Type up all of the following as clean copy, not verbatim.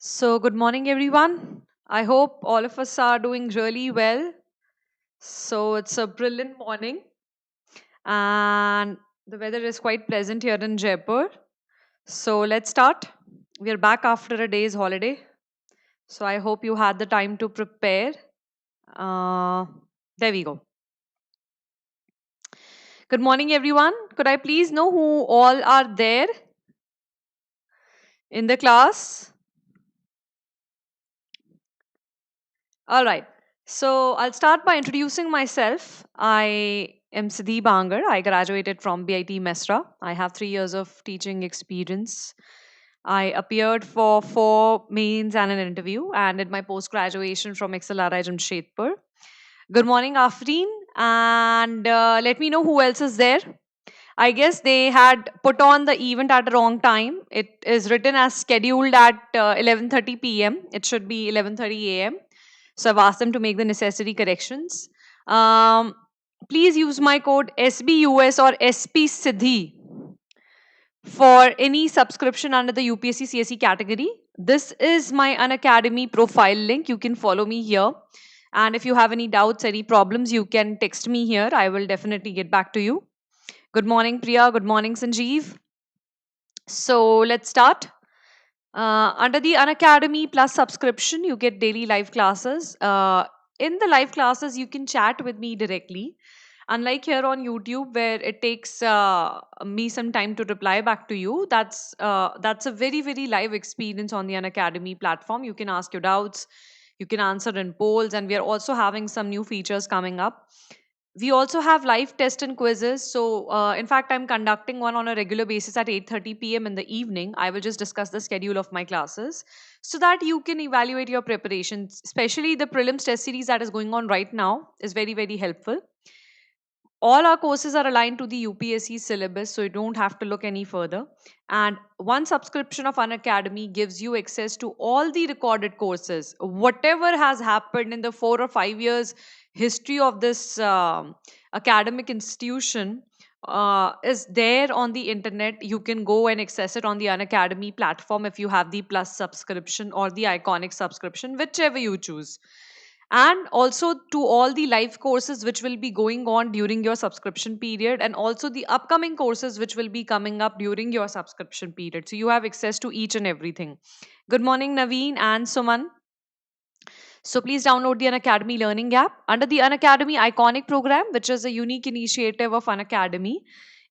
Good morning, everyone. I hope all of us are doing really well. It's a brilliant morning, and the weather is quite pleasant here in Jaipur. Let's start. We are back after a day's holiday. I hope you had the time to prepare. Uh, there we go. Good morning, everyone. Could I please know who all are there in the class? All right. I'll start by introducing myself. I am Siddhi Bangard. I graduated from BIT Mesra. I have 3 years of teaching experience. I appeared for 4 mains and an interview and did my post graduation from XLRI Jamshedpur. Good morning, Afreen. And let me know who else is there. I guess they had put on the event at the wrong time. It is written as scheduled at 11:30 p.m. It should be 11:30 a.m. So I've asked them to make the necessary corrections. Um, Please use my code SBUS or SP Siddhi for any subscription under the UPSC CSE category. This is my Unacademy profile link. You can follow me here. And if you have any doubts, any problems, you can text me here. I will definitely get back to you. Good morning, Priya. Good morning, Sanjeev. Let's start. Under the Unacademy Plus subscription, you get daily live classes. In the live classes, you can chat with me directly. Unlike here on YouTube, where it takes me some time to reply back to you, that's a very live experience on the Unacademy platform. You can ask your doubts, you can answer in polls, and we are also having some new features coming up. We also have live tests and quizzes. In fact, I'm conducting one on a regular basis at 8:30 p.m. in the evening. I will just discuss the schedule of my classes so that you can evaluate your preparations. Especially the prelims test series that is going on right now is very helpful. All our courses are aligned to the UPSC syllabus, so you don't have to look any further. And one subscription of Unacademy gives you access to all the recorded courses. Whatever has happened in the 4 or 5 years history of this academic institution is there on the internet. You can go and access it on the Unacademy platform if you have the Plus subscription or the Iconic subscription, whichever you choose, and also to all the live courses which will be going on during your subscription period, and also the upcoming courses which will be coming up during your subscription period, so you have access to each and everything. Good morning, Naveen and Suman. So please download the Unacademy Learning app under the Unacademy Iconic program, which is a unique initiative of Unacademy.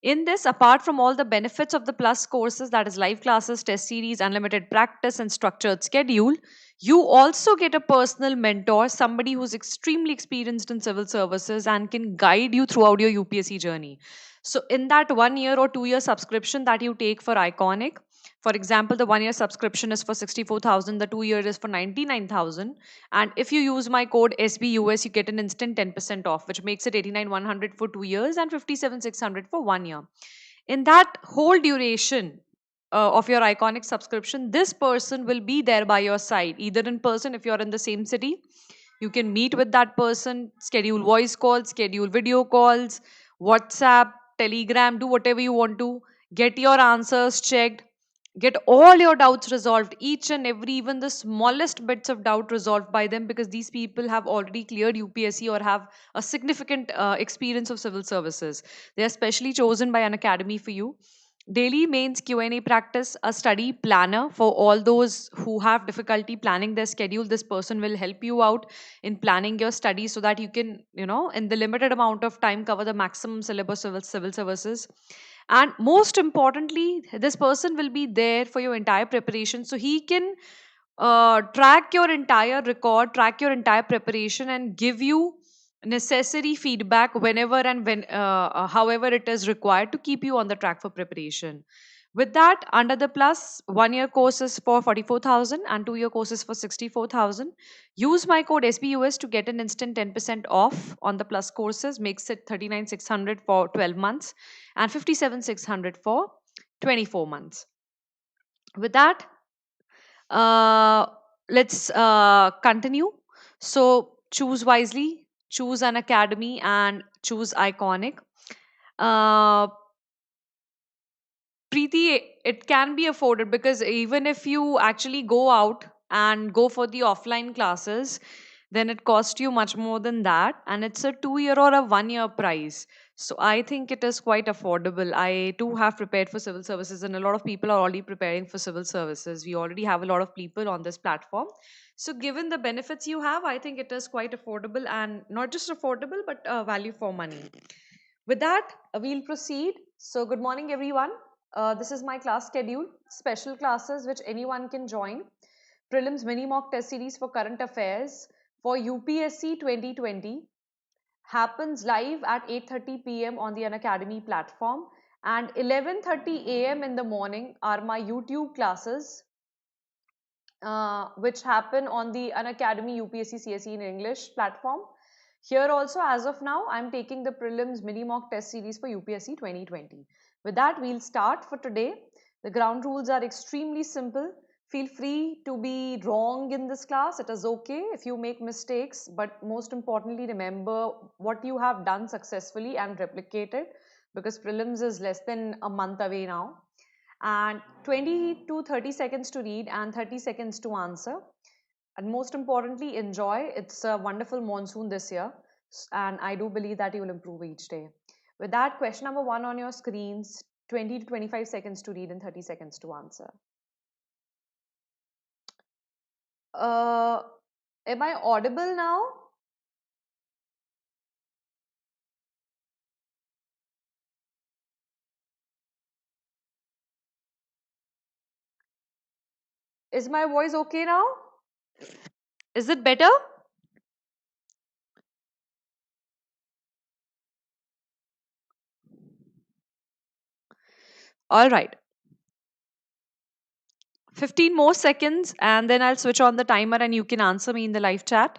In this, apart from all the benefits of the Plus courses, that is live classes, test series, unlimited practice, and structured schedule, you also get a personal mentor, somebody who's extremely experienced in civil services and can guide you throughout your UPSC journey. So, in that 1 year or 2 year subscription that you take for Iconic, for example, the 1 year subscription is for 64,000, the 2 year is for 99,000. And if you use my code SBUS, you get an instant 10% off, which makes it 89,100 for 2 years and 57,600 for 1 year. In that whole duration of your Iconic subscription, this person will be there by your side, either in person if you're in the same city. You can meet with that person, schedule voice calls, schedule video calls, WhatsApp, Telegram, do whatever you want to, get your answers checked, get all your doubts resolved, each and every, even the smallest bits of doubt resolved by them, because these people have already cleared UPSC or have a significant experience of civil services. They are specially chosen by an academy for you. Daily mains Q&A practice, a study planner for all those who have difficulty planning their schedule. This person will help you out in planning your study so that you can, in the limited amount of time, cover the maximum syllabus of civil services. And most importantly, this person will be there for your entire preparation, so he can track your entire record, track your entire preparation, and give you necessary feedback whenever and however it is required to keep you on the track for preparation. With that, under the Plus, 1 year course is for 44,000 and 2 year course is for 64,000. Use my code SBUS to get an instant 10% off on the Plus courses, makes it 39,600 for 12 months and 57,600 for 24 months. With that, uh, let's continue. So choose wisely, choose an academy, and choose Iconic. Uh, Preeti, it can be afforded, because even if you actually go out and go for the offline classes, then it costs you much more than that, and it's a 2 year or a 1 year price. So I think it is quite affordable. I too have prepared for civil services, and a lot of people are already preparing for civil services. We already have a lot of people on this platform. So given the benefits you have, I think it is quite affordable, and not just affordable, but value for money. With that, we'll proceed. So good morning, everyone. This is my class schedule, special classes which anyone can join. Prelims mini mock test series for current affairs for UPSC 2020 happens live at 8:30 p.m. on the Unacademy platform, and 11:30 a.m. in the morning are my YouTube classes, which happen on the Unacademy UPSC CSE in English platform. Here also, as of now, I'm taking the prelims mini mock test series for UPSC 2020. With that, we'll start for today. The ground rules are extremely simple. Feel free to be wrong in this class. It is okay if you make mistakes, but most importantly, remember what you have done successfully and replicate it, because prelims is less than a month away now. And 20 to 30 seconds to read and 30 seconds to answer. And most importantly, enjoy. It's a wonderful monsoon this year, and I do believe that you will improve each day. With that, question number 1 on your screens, 20 to 25 seconds to read and 30 seconds to answer. Am I audible now? Is my voice okay now? Is it better? All right. 15 more seconds and then I'll switch on the timer and you can answer me in the live chat.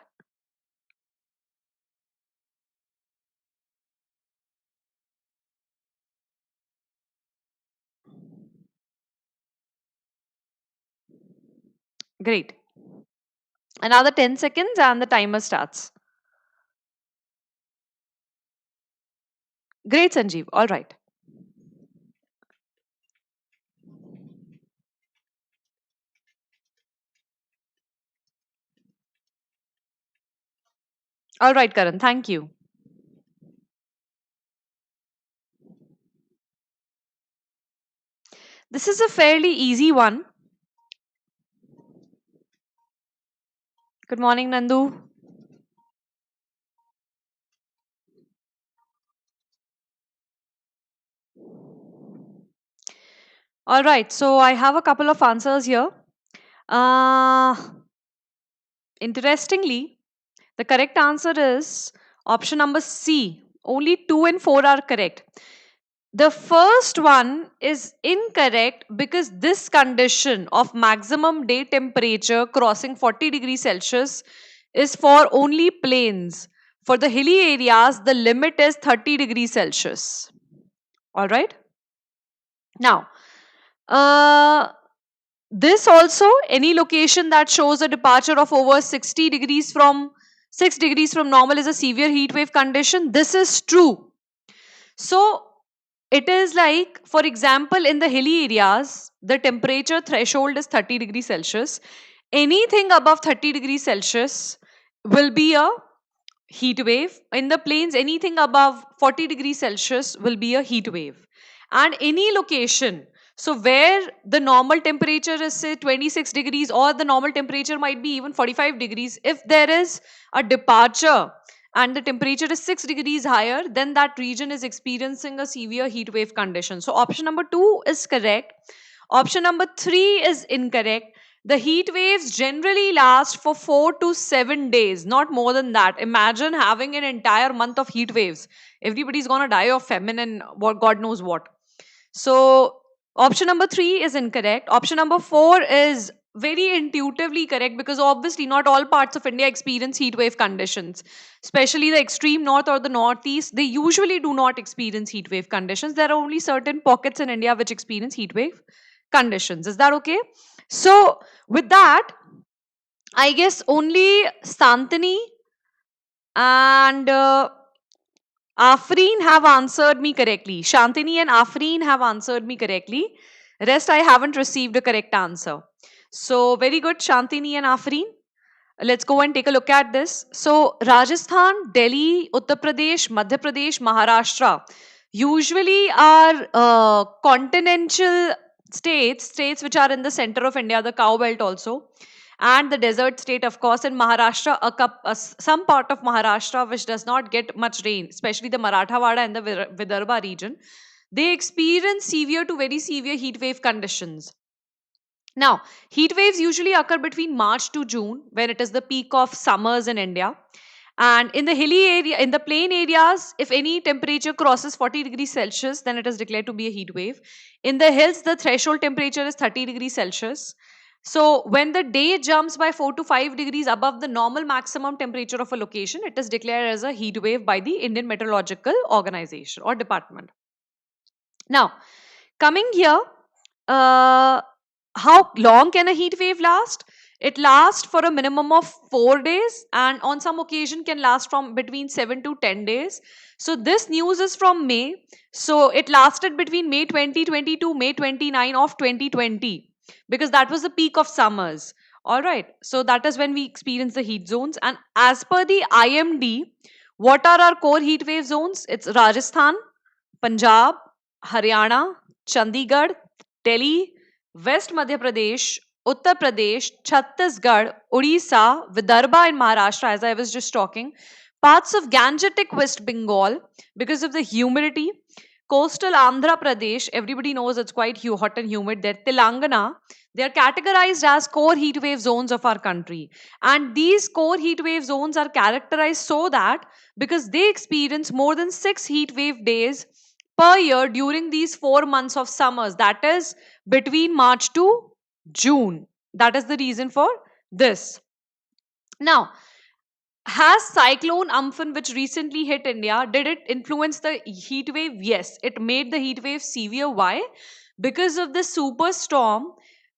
Great. Another 10 seconds and the timer starts. Great, Sanjeev. All right. All right, Karan. Thank you. This is a fairly easy one. Good morning, Nandu. All right. So I have a couple of answers here. Interestingly, the correct answer is option number C. Only 2 and 4 are correct. The first one is incorrect because this condition of maximum day temperature crossing 40 degrees Celsius is for only plains. For the hilly areas, the limit is 30 degrees Celsius. All right. Now, this also, any location that shows a departure of over 60 degrees from 6 degrees from normal is a severe heat wave condition. This is true. So, it is like, for example, in the hilly areas, the temperature threshold is 30 degrees Celsius. Anything above 30 degrees Celsius will be a heat wave. In the plains, anything above 40 degrees Celsius will be a heat wave. And any location, so where the normal temperature is say 26 degrees or the normal temperature might be even 45 degrees, if there is a departure and the temperature is 6 degrees higher, then that region is experiencing a severe heat wave condition. So option number 2 is correct. Option number 3 is incorrect. The heat waves generally last for 4 to 7 days, not more than that. Imagine having an entire month of heat waves. Everybody's gonna die of famine and what God knows what. So option number 3 is incorrect. Option number 4 is very intuitively correct because obviously not all parts of India experience heat wave conditions, especially the extreme north or the northeast. They usually do not experience heat wave conditions. There are only certain pockets in India which experience heat wave conditions. Is that okay? So with that, I guess only Santini and Afreen have answered me correctly. Shantini and Afreen have answered me correctly. Rest, I haven't received a correct answer. So very good, Shantini and Afreen. Let's go and take a look at this. So Rajasthan, Delhi, Uttar Pradesh, Madhya Pradesh, Maharashtra usually are continental states, states which are in the center of India, the cow belt also, and the desert state, of course, in Maharashtra, some part of Maharashtra which does not get much rain, especially the Marathawada and the Vidarbha region. They experience severe to very severe heat wave conditions. Now, heat waves usually occur between March to June when it is the peak of summers in India. And in the hilly area, in the plain areas, if any temperature crosses 40 degrees Celsius, then it is declared to be a heat wave. In the hills, the threshold temperature is 30 degrees Celsius. So, when the day jumps by 4 to 5 degrees above the normal maximum temperature of a location, it is declared as a heat wave by the Indian Meteorological Organization or Department. Now, coming here, uh, how long can a heat wave last? It lasts for a minimum of 4 days and on some occasion can last from between 7 to 10 days. So this news is from May. So it lasted between May 2020 to May 29 of 2020 because that was the peak of summers. All right. So that is when we experience the heat zones. And as per the IMD, what are our core heat wave zones? It's Rajasthan, Punjab, Haryana, Chandigarh, Delhi, West Madhya Pradesh, Uttar Pradesh, Chhattisgarh, Odisha, Vidarbha and Maharashtra, as I was just talking, parts of Gangetic West Bengal because of the humidity, coastal Andhra Pradesh, everybody knows it's quite hot and humid there, Telangana, they are categorized as core heat wave zones of our country. And these core heat wave zones are characterized so that because they experience more than 6 heat wave days per year during these 4 months of summers, that is between March to June. That is the reason for this. Now, has cyclone Amphan, which recently hit India, did it influence the heat wave? Yes, it made the heat wave severe. Why? Because of the superstorm,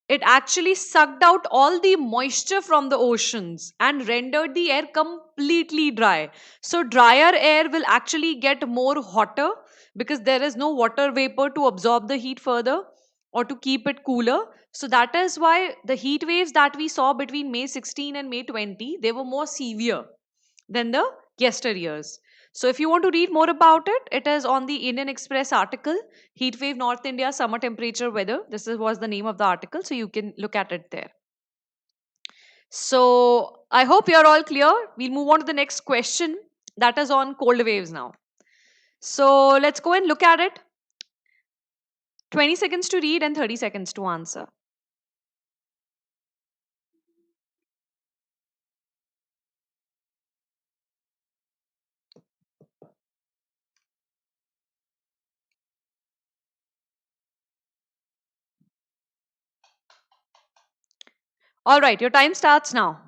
it actually sucked out all the moisture from the oceans and rendered the air completely dry. So, drier air will actually get more hotter because there is no water vapor to absorb the heat further or to keep it cooler. So, that is why the heat waves that we saw between May 16 and May 20, they were more severe than the yesteryears. So if you want to read more about it, it is on the Indian Express article, Heatwave North India Summer Temperature Weather. Was the name of the article, so you can look at it there. So I hope you're all clear. We'll move on to the next question that is on cold waves now. So let's go and look at it. 20 seconds to read and 30 seconds to answer. All right, your time starts now.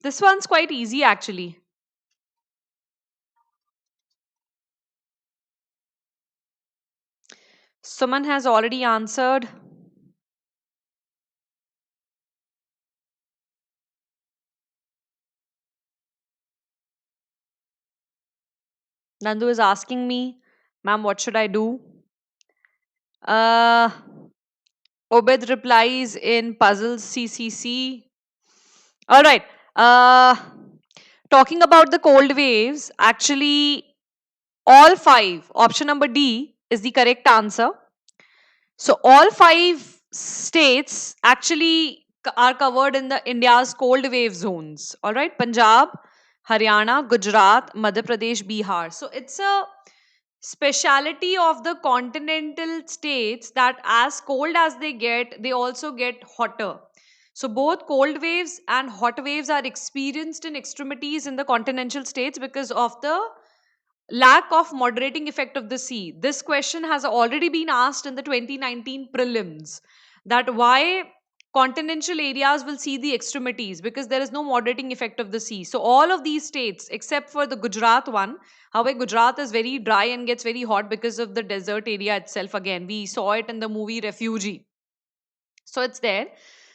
This one's quite easy actually. Someone has already answered. Nandu is asking me, ma'am, what should I do? Uh, Obed replies in Puzzles CCC. All right. Uh, Talking about the cold waves, actually, all five, option number D is the correct answer. So, all five states actually are covered in the India's cold wave zones. All right. Punjab, Haryana, Gujarat, Madhya Pradesh, Bihar. So, it's a speciality of the continental states that as cold as they get, they also get hotter. So both cold waves and hot waves are experienced in extremities in the continental states because of the lack of moderating effect of the sea. This question has already been asked in the 2019 prelims, that why Continental areas will see the extremities because there is no moderating effect of the sea. So all of these states, except for the Gujarat one, however, Gujarat is very dry and gets very hot because of the desert area itself. Again, we saw it in the movie Refugee. So it's there.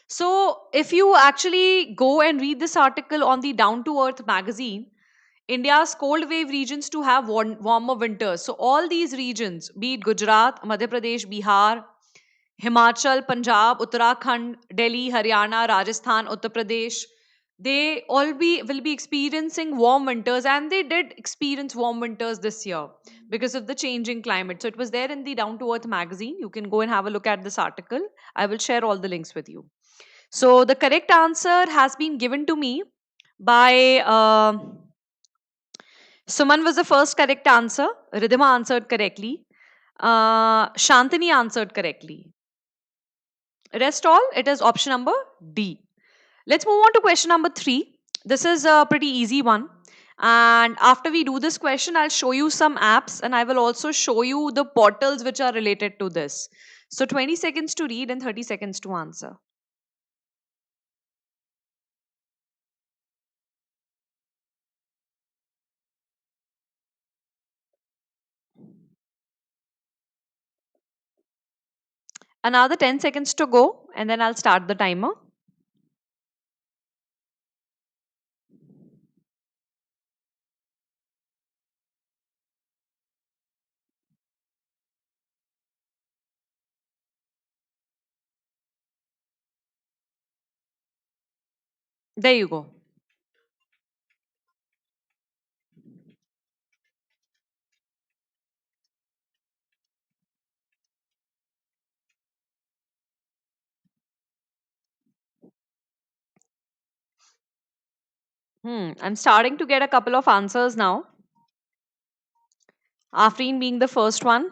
So if you actually go and read this article on the Down to Earth magazine, India's cold wave regions to have warmer winters. So all these regions, be it Gujarat, Madhya Pradesh, Bihar, Himachal, Punjab, Uttarakhand, Delhi, Haryana, Rajasthan, Uttar Pradesh, they all will be experiencing warm winters, and they did experience warm winters this year because of the changing climate. So it was there in the Down to Earth magazine. You can go and have a look at this article. I will share all the links with you. So the correct answer has been given to me by Suman was the first correct answer. Ridhima answered correctly. Shantini answered correctly. Rest all, it is option number D. Let's move on to question number 3. This is a pretty easy one. And after we do this question, I'll show you some apps and I will also show you the portals which are related to this. So 20 seconds to read and 30 seconds to answer. Another 10 seconds to go and then I'll start the timer. There you go. I'm starting to get a couple of answers now. Afreen being the first one.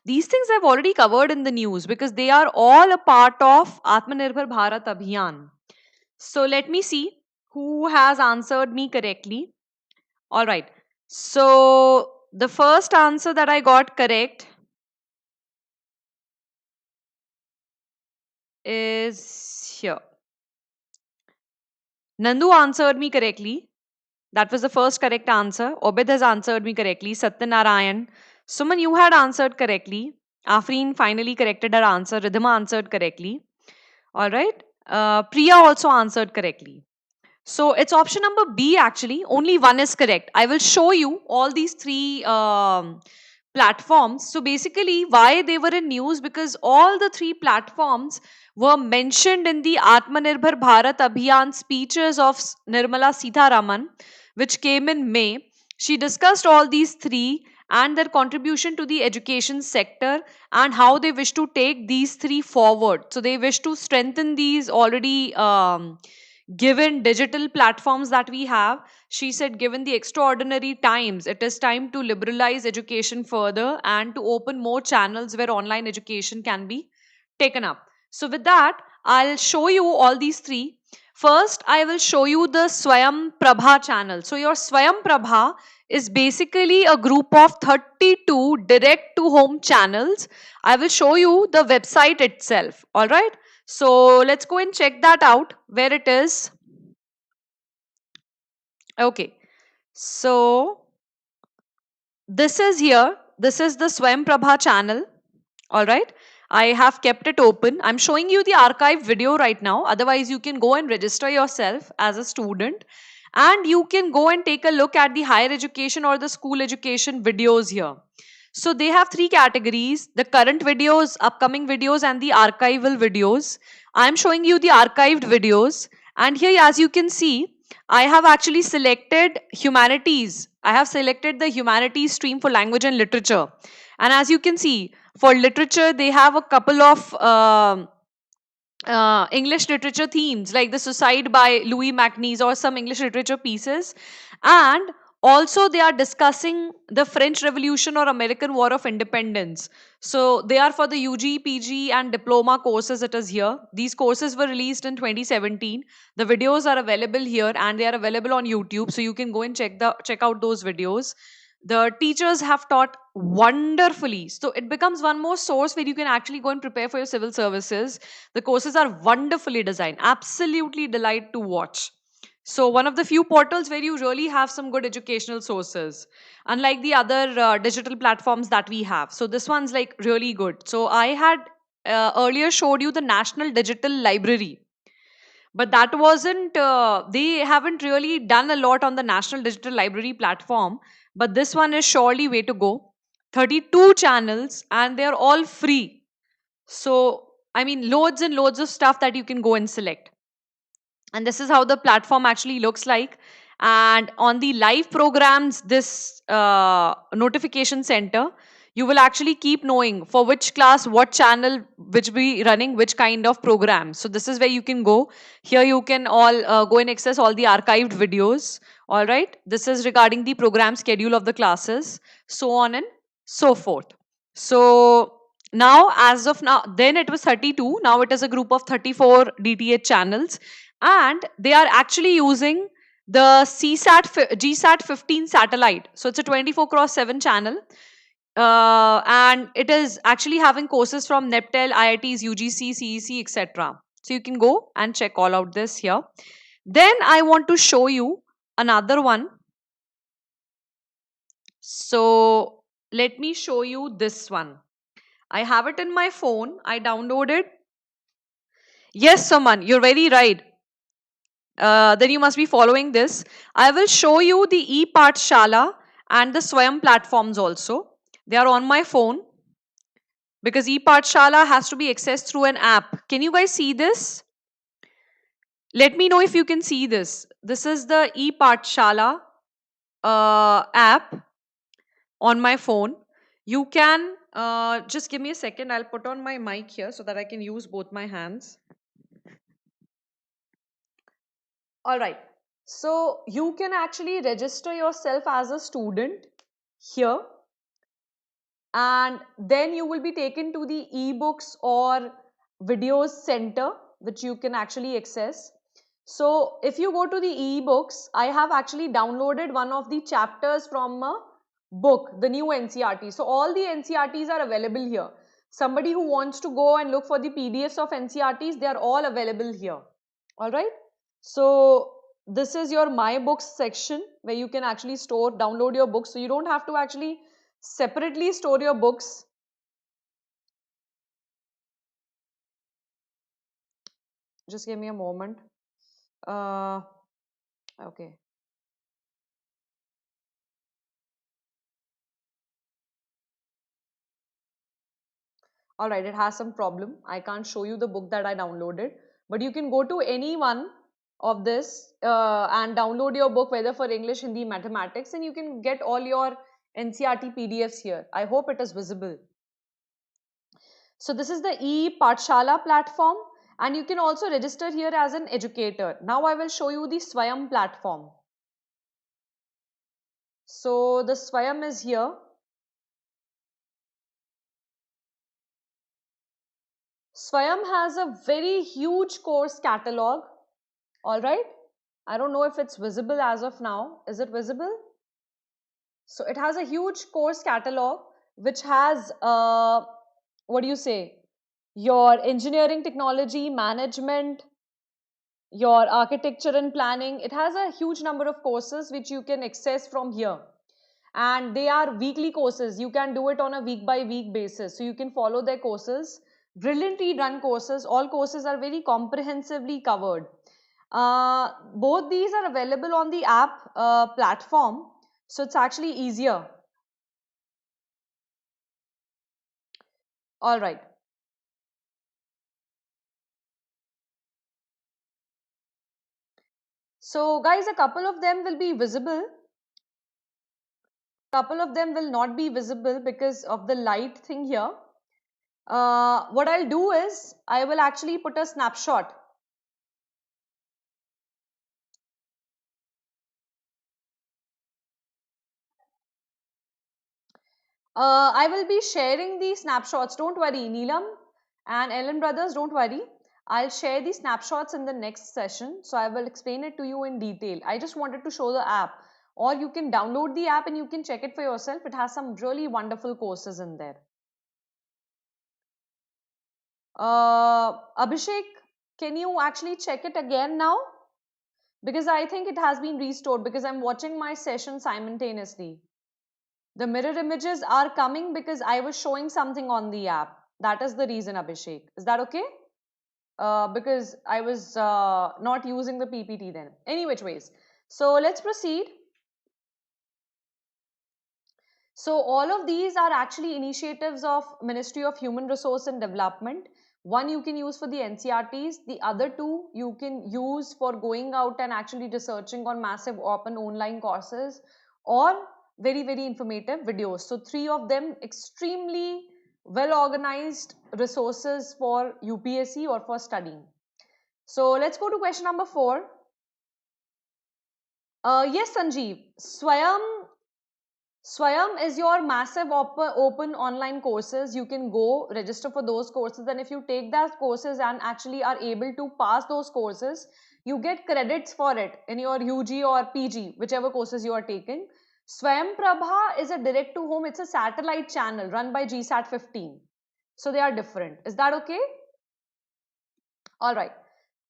These things I've already covered in the news because they are all a part of Atmanirbhar Bharat Abhiyan. So let me see who has answered me correctly. All right. So the first answer that I got correct is here. Nandu answered me correctly. That was the first correct answer. Obed has answered me correctly. Satyanarayan. Suman, you had answered correctly. Afreen finally corrected her answer. Ridhima answered correctly. All right. Priya also answered correctly. So it's option number B actually. Only one is correct. I will show you all these three platforms. So basically, why they were in news, because all the three platforms were mentioned in the Atmanirbhar Bharat Abhiyan speeches of Nirmala Sitharaman, which came in May. She discussed all these three and their contribution to the education sector and how they wish to take these three forward. So they wish to strengthen these already given digital platforms that we have. She said, given the extraordinary times, it is time to liberalize education further and to open more channels where online education can be taken up. So with that, I'll show you all these three. First, I will show you the Swayam Prabha channel. So your Swayam Prabha is basically a group of 32 direct to home channels. I will show you the website itself. All right. So let's go and check that out where it is. Okay. So this is here. This is the Swayam Prabha channel. All right. I have kept it open. I'm showing you the archive video right now. Otherwise, you can go and register yourself as a student and you can go and take a look at the higher education or the school education videos here. So they have three categories: the current videos, upcoming videos, and the archival videos. I'm showing you the archived videos. And here, as you can see, I have actually selected humanities. I have selected the humanities stream for language and literature. And as you can see, for literature, they have a couple of English literature themes like The Suicide by Louis Macneice or some English literature pieces. And also they are discussing the French Revolution or American War of Independence. So they are for the UG, PG and diploma courses. It is here. These courses were released in 2017. The videos are available here and they are available on YouTube. So you can go and check out those videos. The teachers have taught wonderfully. So it becomes one more source where you can actually go and prepare for your civil services. The courses are wonderfully designed, absolutely delight to watch. So one of the few portals where you really have some good educational sources, unlike the other digital platforms that we have. So this one's like really good. So I had earlier showed you the National Digital Library, but that wasn't they haven't really done a lot on the National Digital Library platform, but this one is surely way to go. 32 channels and they're all free. So I mean, loads and loads of stuff that you can go and select. And this is how the platform actually looks like. And on the live programs, this notification center, you will actually keep knowing for which class what channel which be running which kind of program. So this is where you can go. Here you can all go and access all the archived videos. All right, this is regarding the program schedule of the classes, so on and so forth. So now, as of now, then it was 32, now it is a group of 34 DTH channels, and they are actually using the GSAT 15 satellite. So it's a 24 cross 7 channel, and it is actually having courses from NEPTEL, IITs, UGC, CEC, etc. So you can go and check all out this here. Then I want to show you another one. So let me show you this one. I have it in my phone. I downloaded. Yes, Saman, you're very right. Then you must be following this. I will show you the e-Pathshala and the Swayam platforms also. They are on my phone because e-Pathshala has to be accessed through an app. Can you guys see this? Let me know if you can see this. This is the e-Pathshala app on my phone. You can just give me a second. I'll put on my mic here so that I can use both my hands. All right. So you can actually register yourself as a student here, and then you will be taken to the ebooks or videos center which you can actually access. So if you go to the ebooks, I have actually downloaded one of the chapters from a book, the new NCRT. So all the NCRTs are available here. Somebody who wants to go and look for the PDFs of NCRTs, they are all available here. All right. So this is your my books section where you can actually download your books. So you don't have to actually separately store your books. Just give me a moment. Okay. All right, it has some problem. I can't show you the book that I downloaded, but you can go to any one of this and download your book, whether for English, Hindi, mathematics, and you can get all your NCRT PDFs here. I hope it is visible. So this is the e-Pathshala platform, and you can also register here as an educator. Now I will show you the Swayam platform. So the Swayam is here. Swayam has a very huge course catalog. All right. I don't know if it's visible as of now. Is it visible? So it has a huge course catalog which has, what do you say, your engineering technology, management, your architecture and planning. It has a huge number of courses which you can access from here. And they are weekly courses. You can do it on a week by week basis. So you can follow their courses. Brilliantly done courses. All courses are very comprehensively covered. Both these are available on the app platform. So it's actually easier. All right. So guys, a couple of them will be visible. Couple of them will not be visible because of the light thing here. What I'll do is I will actually put a snapshot. I will be sharing the snapshots. Don't worry, Neelam and Ellen brothers, don't worry. I'll share the snapshots in the next session. So I will explain it to you in detail. I just wanted to show the app. or you can download the app and you can check it for yourself. It has some really wonderful courses in there. Abhishek, can you actually check it again now? Because I think it has been restored, because I'm watching my session simultaneously. The mirror images are coming because I was showing something on the app. That is the reason, Abhishek. Is that okay? Because I was not using the PPT then. Any which ways. So let's proceed. So all of these are actually initiatives of Ministry of Human Resource and Development. One you can use for the NCRTs, the other two you can use for going out and actually researching on massive open online courses or very informative videos. So three of them extremely well organized resources for UPSC or for studying. So let's go to question number 4. Yes, Sanjeev. Swayam is your massive open online courses. You can go register for those courses, and if you take those courses and actually are able to pass those courses, you get credits for it in your UG or PG, whichever courses you are taking. Swayam Prabha is a direct to home. It's a satellite channel run by GSAT 15. So they are different. Is that okay? All right.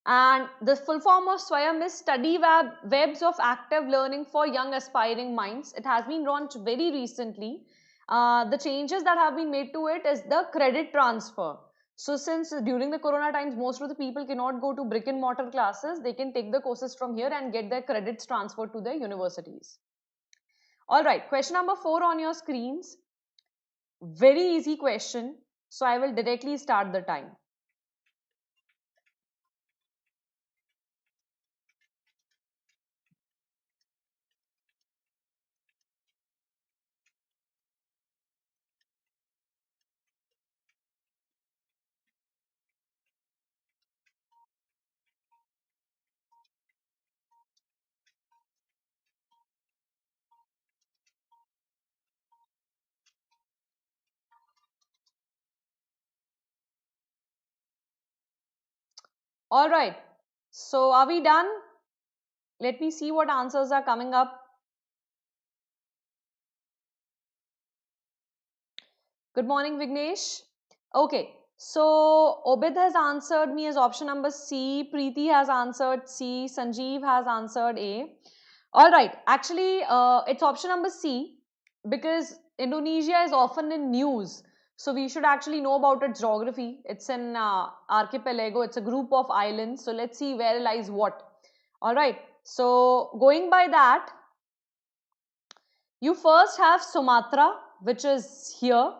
And the full form of Swayam is Study Webs of Active Learning for Young Aspiring Minds. It has been launched very recently. The changes that have been made to it is the credit transfer. So since during the corona times, most of the people cannot go to brick and mortar classes, they can take the courses from here and get their credits transferred to their universities. All right, question number 4 on your screens. Very easy question. So I will directly start the time. All right. So are we done? Let me see what answers are coming up. Good morning, Vignesh. Okay. So Obid has answered me as option number C. Preeti has answered C. Sanjeev has answered A. All right. Actually, it's option number C because Indonesia is often in news. So we should actually know about its geography. It's an archipelago. It's a group of islands. So let's see where lies what. All right. So going by that, you first have Sumatra, which is here,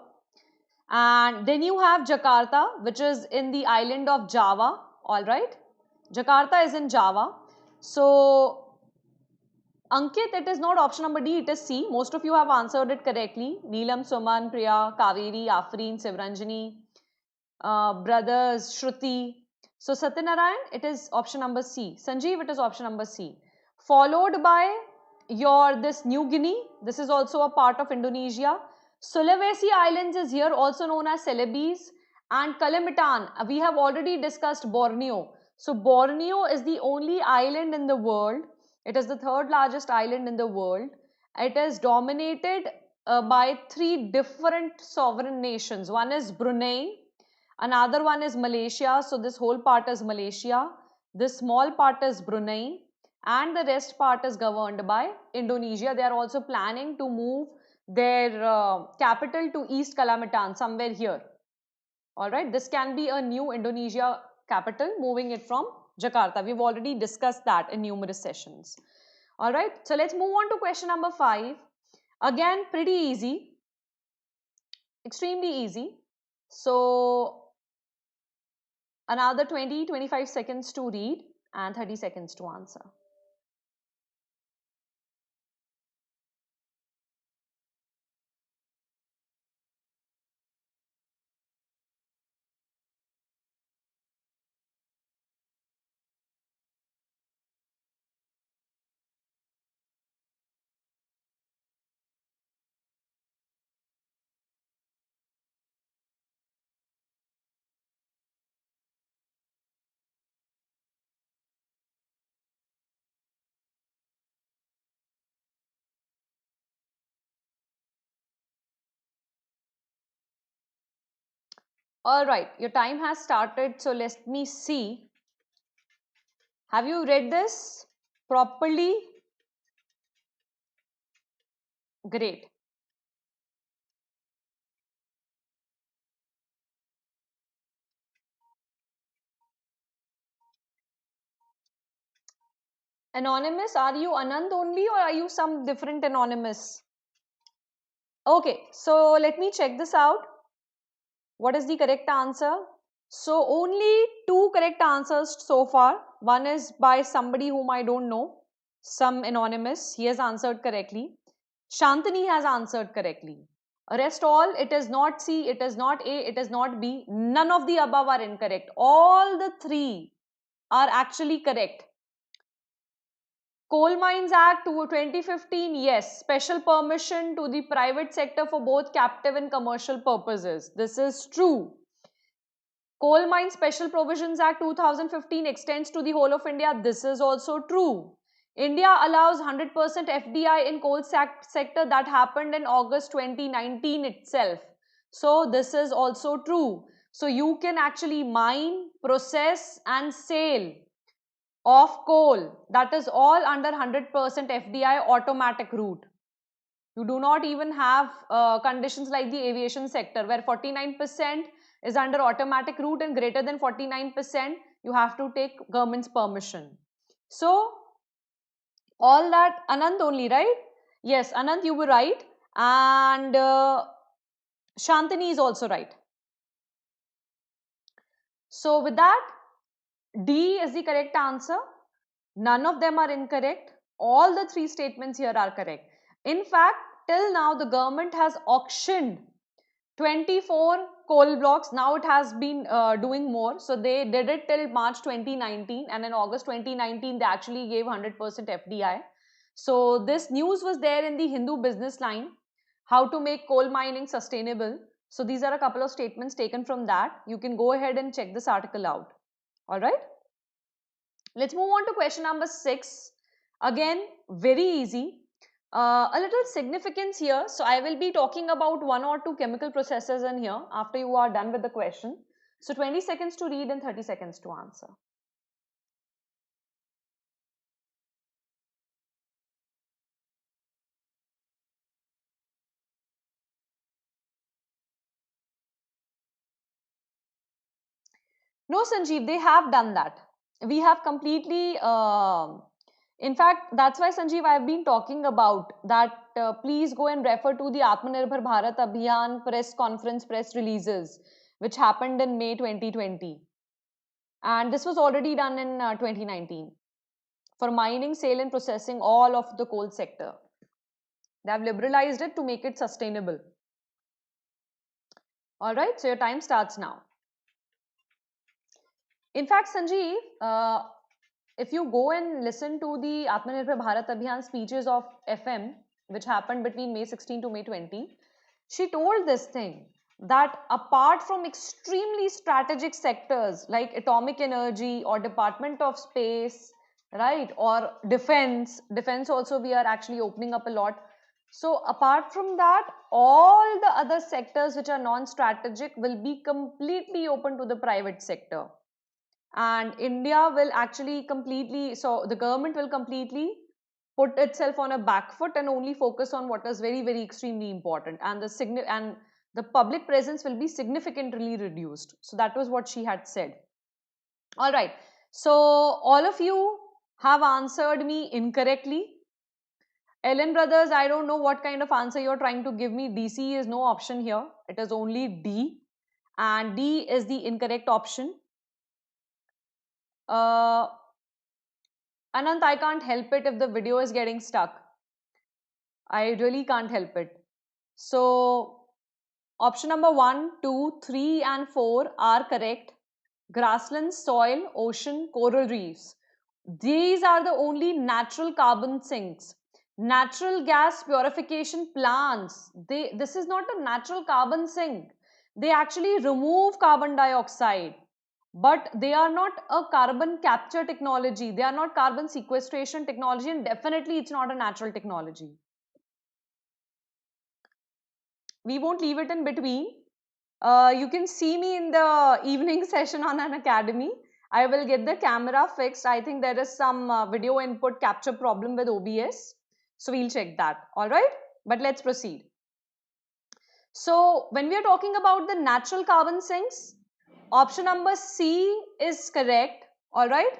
and then you have Jakarta, which is in the island of Java. All right, Jakarta is in Java. So Ankit, it is not option number D, it is C. Most of you have answered it correctly. Neelam, Suman, Priya, Kaveri, Afreen, Sivranjani, brothers, Shruti. So Satyanarayan, it is option number C. Sanjeev, it is option number C. Followed by your this New Guinea. This is also a part of Indonesia. Sulawesi Islands is here, also known as Celebes. And Kalimantan, we have already discussed Borneo. So Borneo is the only island in the world. It is the third largest island in the world. It is dominated by 3 different sovereign nations. One is Brunei, another one is Malaysia. So this whole part is Malaysia. This small part is Brunei, and the rest part is governed by Indonesia. They are also planning to move their capital to East Kalimantan, somewhere here. All right, this can be a new Indonesia capital, moving it from Jakarta. We've already discussed that in numerous sessions. All right, so let's move on to question number 5. Again, pretty easy, extremely easy. So another 20-25 seconds to read and 30 seconds to answer. All right, your time has started, so let me see. Have you read this properly? Great. Anonymous, are you Anand only or are you some different anonymous? Okay, so let me check this out. What is the correct answer? So only two correct answers so far. One is by somebody whom I don't know, some anonymous. He has answered correctly. Shantini has answered correctly. Rest all, it is not C, it is not A, it is not B. None of the above are incorrect. All the three are actually correct. Coal Mines Act 2015, yes, special permission to the private sector for both captive and commercial purposes. This is true. Coal Mine Special Provisions Act 2015 extends to the whole of India. This is also true. India allows 100% FDI in coal sector. That happened in August 2019 itself. So this is also true. So you can actually mine, process and sale of coal. That is all under 100% FDI automatic route. You do not even have conditions like the aviation sector where 49% is under automatic route and greater than 49% you have to take government's permission. So all that, Anand only, right? Yes, Anand, you were right. And Shantini is also right. So with that, D is the correct answer. None of them are incorrect. All the three statements here are correct. In fact, till now the government has auctioned 24 coal blocks. Now it has been doing more. So they did it till March 2019 and in August 2019 they actually gave 100% FDI. So this news was there in the Hindu business line, how to make coal mining sustainable. So these are a couple of statements taken from that. You can go ahead and check this article out. All right. Let's move on to question number 6. Again, very easy. A little significance here. So I will be talking about one or two chemical processes in here after you are done with the question. So 20 seconds to read and 30 seconds to answer. No, Sanjeev, they have done that. We have completely, in fact, that's why Sanjeev, I've been talking about that. Please go and refer to the Atmanirbhar Bharat Abhiyan press conference, press releases, which happened in May 2020. And this was already done in 2019 for mining, sale and processing all of the coal sector. They have liberalized it to make it sustainable. All right, so your time starts now. In fact, Sanjeev, if you go and listen to the Atmanirbhar Bharat Abhiyan speeches of FM, which happened between May 16 to May 20, she told this thing that apart from extremely strategic sectors like atomic energy or Department of Space, right, or defense also we are actually opening up a lot. So apart from that, all the other sectors which are non-strategic will be completely open to the private sector. And India will actually completely, so the government will completely put itself on a back foot and only focus on what is very, very extremely important, and the public presence will be significantly reduced. So that was what she had said. All right, so all of you have answered me incorrectly. Ellen Brothers, I don't know what kind of answer you're trying to give me. DC is no option here. It is only D, and D is the incorrect option. Anant, I can't help it if the video is getting stuck. I really can't help it. So, option number 1, 2, 3 and 4 are correct. Grasslands, soil, ocean, coral reefs. These are the only natural carbon sinks. Natural gas purification plants. This is not a natural carbon sink. They actually remove carbon dioxide. But they are not a carbon capture technology. They are not carbon sequestration technology, and definitely it's not a natural technology. We won't leave it in between. You can see me in the evening session on Unacademy. I will get the camera fixed. I think there is some video input capture problem with OBS. So we'll check that. All right. But let's proceed. So when we are talking about the natural carbon sinks, option number C is correct. All right.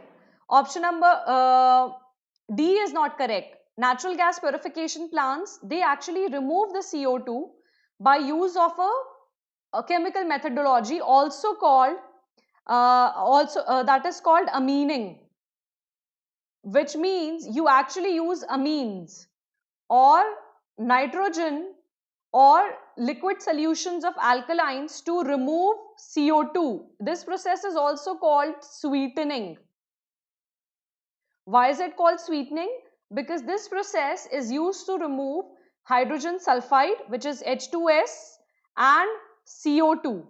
Option number D is not correct. Natural gas purification plants, they actually remove the CO2 by use of a chemical methodology also called that is called ammining, which means you actually use amines or nitrogen or liquid solutions of alkalines to remove CO2. This process is also called sweetening. Why is it called sweetening? Because this process is used to remove hydrogen sulfide, which is H2S, and CO2.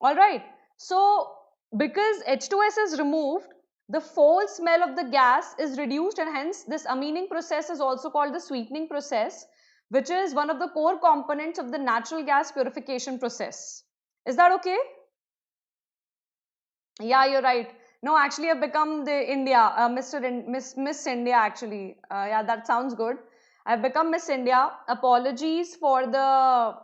All right. So, because H2S is removed, the foul smell of the gas is reduced, and hence this ammining process is also called the sweetening process, which is one of the core components of the natural gas purification process. Is that okay? Yeah, you're right. No, actually, I've become the India, Miss India. Actually, yeah, that sounds good. I've become Miss India. Apologies for the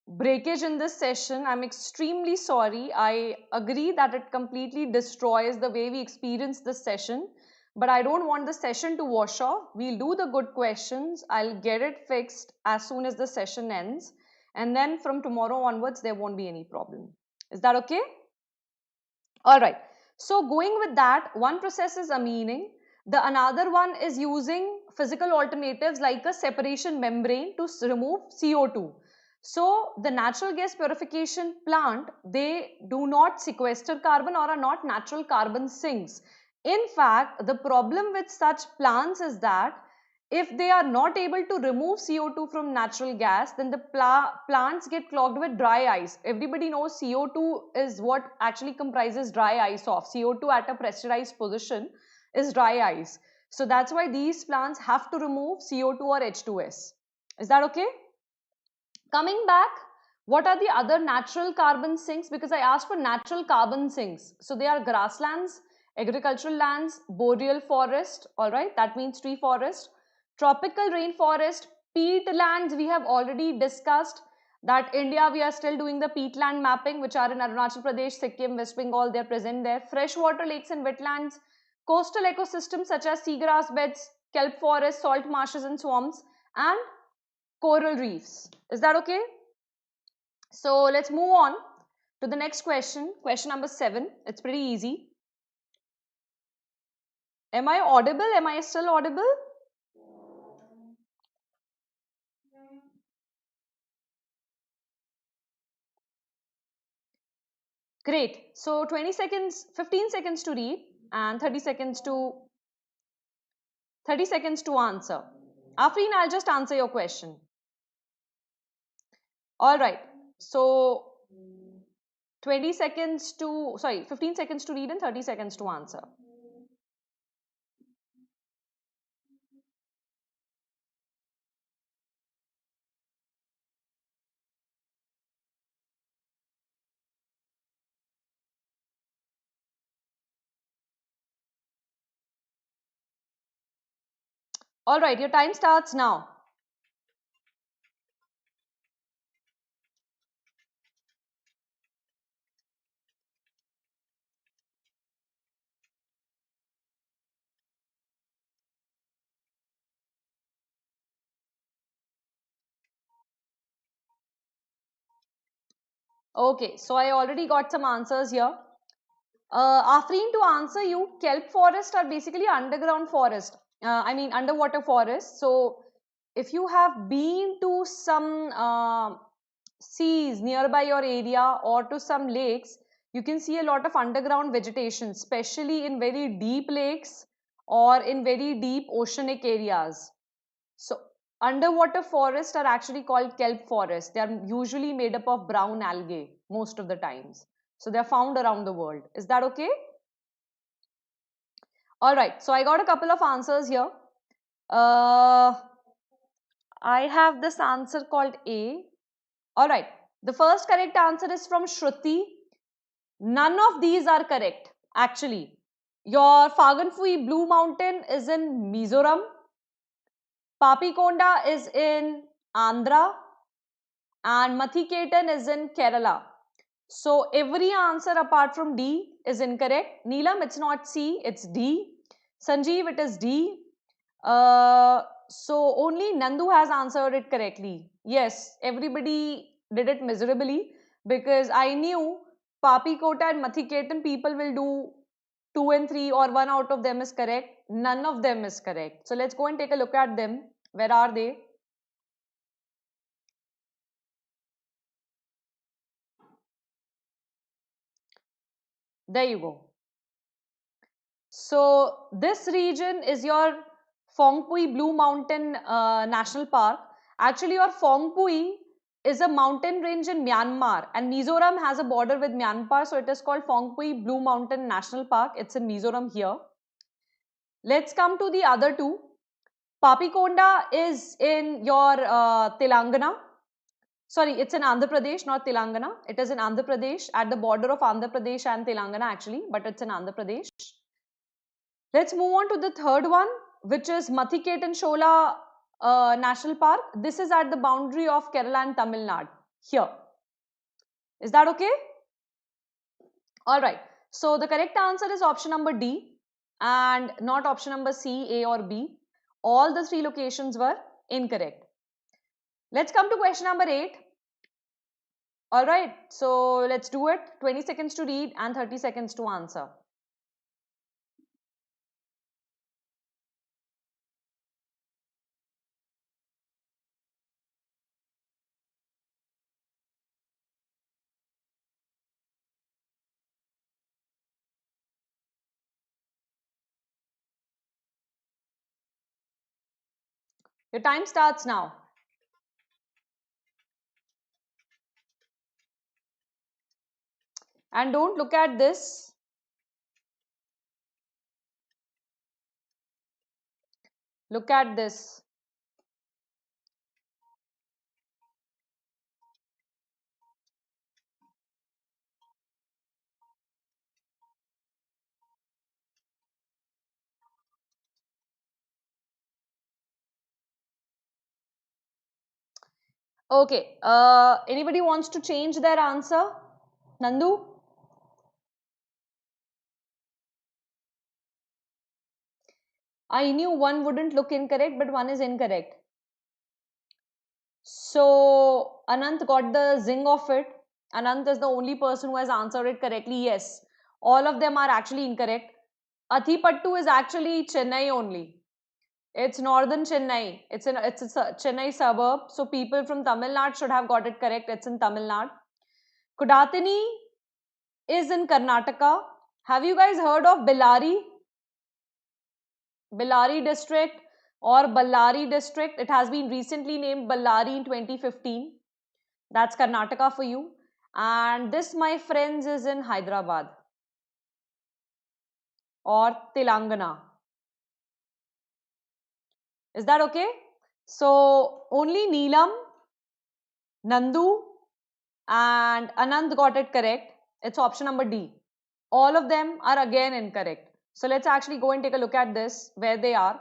breakage in this session. I'm extremely sorry. I agree that it completely destroys the way we experience this session, but I don't want the session to wash off. We'll do the good questions. I'll get it fixed as soon as the session ends, and then from tomorrow onwards, there won't be any problem. Is that okay? All right. So going with that, one process is ammining. The another one is using physical alternatives like a separation membrane to remove CO2. So the natural gas purification plant, they do not sequester carbon or are not natural carbon sinks. In fact, the problem with such plants is that if they are not able to remove CO2 from natural gas, then the plants get clogged with dry ice. Everybody knows CO2 is what actually comprises dry ice of. CO2 at a pressurized position is dry ice. So that's why these plants have to remove CO2 or H2S. Is that okay? Coming back, what are the other natural carbon sinks? Because I asked for natural carbon sinks. So they are grasslands, agricultural lands, boreal forest, all right, that means tree forest, tropical rainforest, peatlands. We have already discussed that India, we are still doing the peatland mapping, which are in Arunachal Pradesh, Sikkim, West Bengal, they're present there. Freshwater lakes and wetlands, coastal ecosystems such as seagrass beds, kelp forests, salt marshes and swamps, and coral reefs. Is that okay? So let's move on to the next question. Question number 7. It's pretty easy. Am I audible? Am I still audible? Great. So 20 seconds, 15 seconds to read and 30 seconds to answer. Afreen, I'll just answer your question. All right. So 15 seconds to read and 30 seconds to answer. All right, your time starts now. Okay, so I already got some answers here. Afreen, to answer you, kelp forests are basically underground forest. Underwater forest. So, if you have been to some seas nearby your area or to some lakes, you can see a lot of underground vegetation, especially in very deep lakes or in very deep oceanic areas. So, underwater forests are actually called kelp forests. They are usually made up of brown algae most of the times. So, they are found around the world. Is that okay? All right. So, I got a couple of answers here. I have this answer called A. All right. The first correct answer is from Shruti. None of these are correct, actually. Your Phaganphui Blue Mountain is in Mizoram. Papikonda is in Andhra. And Mathiketan is in Kerala. So every answer apart from D is incorrect. Neelam, it's not C, it's D. Sanjeev, it is D. So only Nandu has answered it correctly. Yes, everybody did it miserably because I knew Papikota and Mathiketan people will do 2 and 3 or one out of them is correct. None of them is correct. So let's go and take a look at them. Where are they? There you go. So this region is your Phongpui Blue Mountain National Park. Actually, your Phongpui is a mountain range in Myanmar, and Mizoram has a border with Myanmar, so it is called Phongpui Blue Mountain National Park. It's in Mizoram here. Let's come to the other two. Papikonda is in your Telangana. Sorry, it's in Andhra Pradesh, not Telangana. It is in Andhra Pradesh, at the border of Andhra Pradesh and Telangana actually, but it's in Andhra Pradesh. Let's move on to the third one, which is Mathiketan Shola National Park. This is at the boundary of Kerala and Tamil Nadu here. Is that okay? Alright. So the correct answer is option number D and not option number C, A or B. All the three locations were incorrect. Let's come to question number 8. Alright. So let's do it. 20 seconds to read and 30 seconds to answer. Your time starts now. And don't look at this. Look at this. Okay. Anybody wants to change their answer? Nandu? I knew one wouldn't look incorrect, but one is incorrect. So Anant got the zing of it. Anant is the only person who has answered it correctly. Yes, all of them are actually incorrect. Athipattu is actually Chennai only. It's northern Chennai. It's a Chennai suburb. So people from Tamil Nadu should have got it correct. It's in Tamil Nadu. Kudatini is in Karnataka. Have you guys heard of Bellary? Bellary district or Ballari district. It has been recently named Ballari in 2015. That's Karnataka for you. And this, my friends, is in Hyderabad or Telangana. Is that okay? So only Neelam, Nandu and Anand got it correct. It's option number D. All of them are again incorrect. So let's actually go and take a look at this, where they are.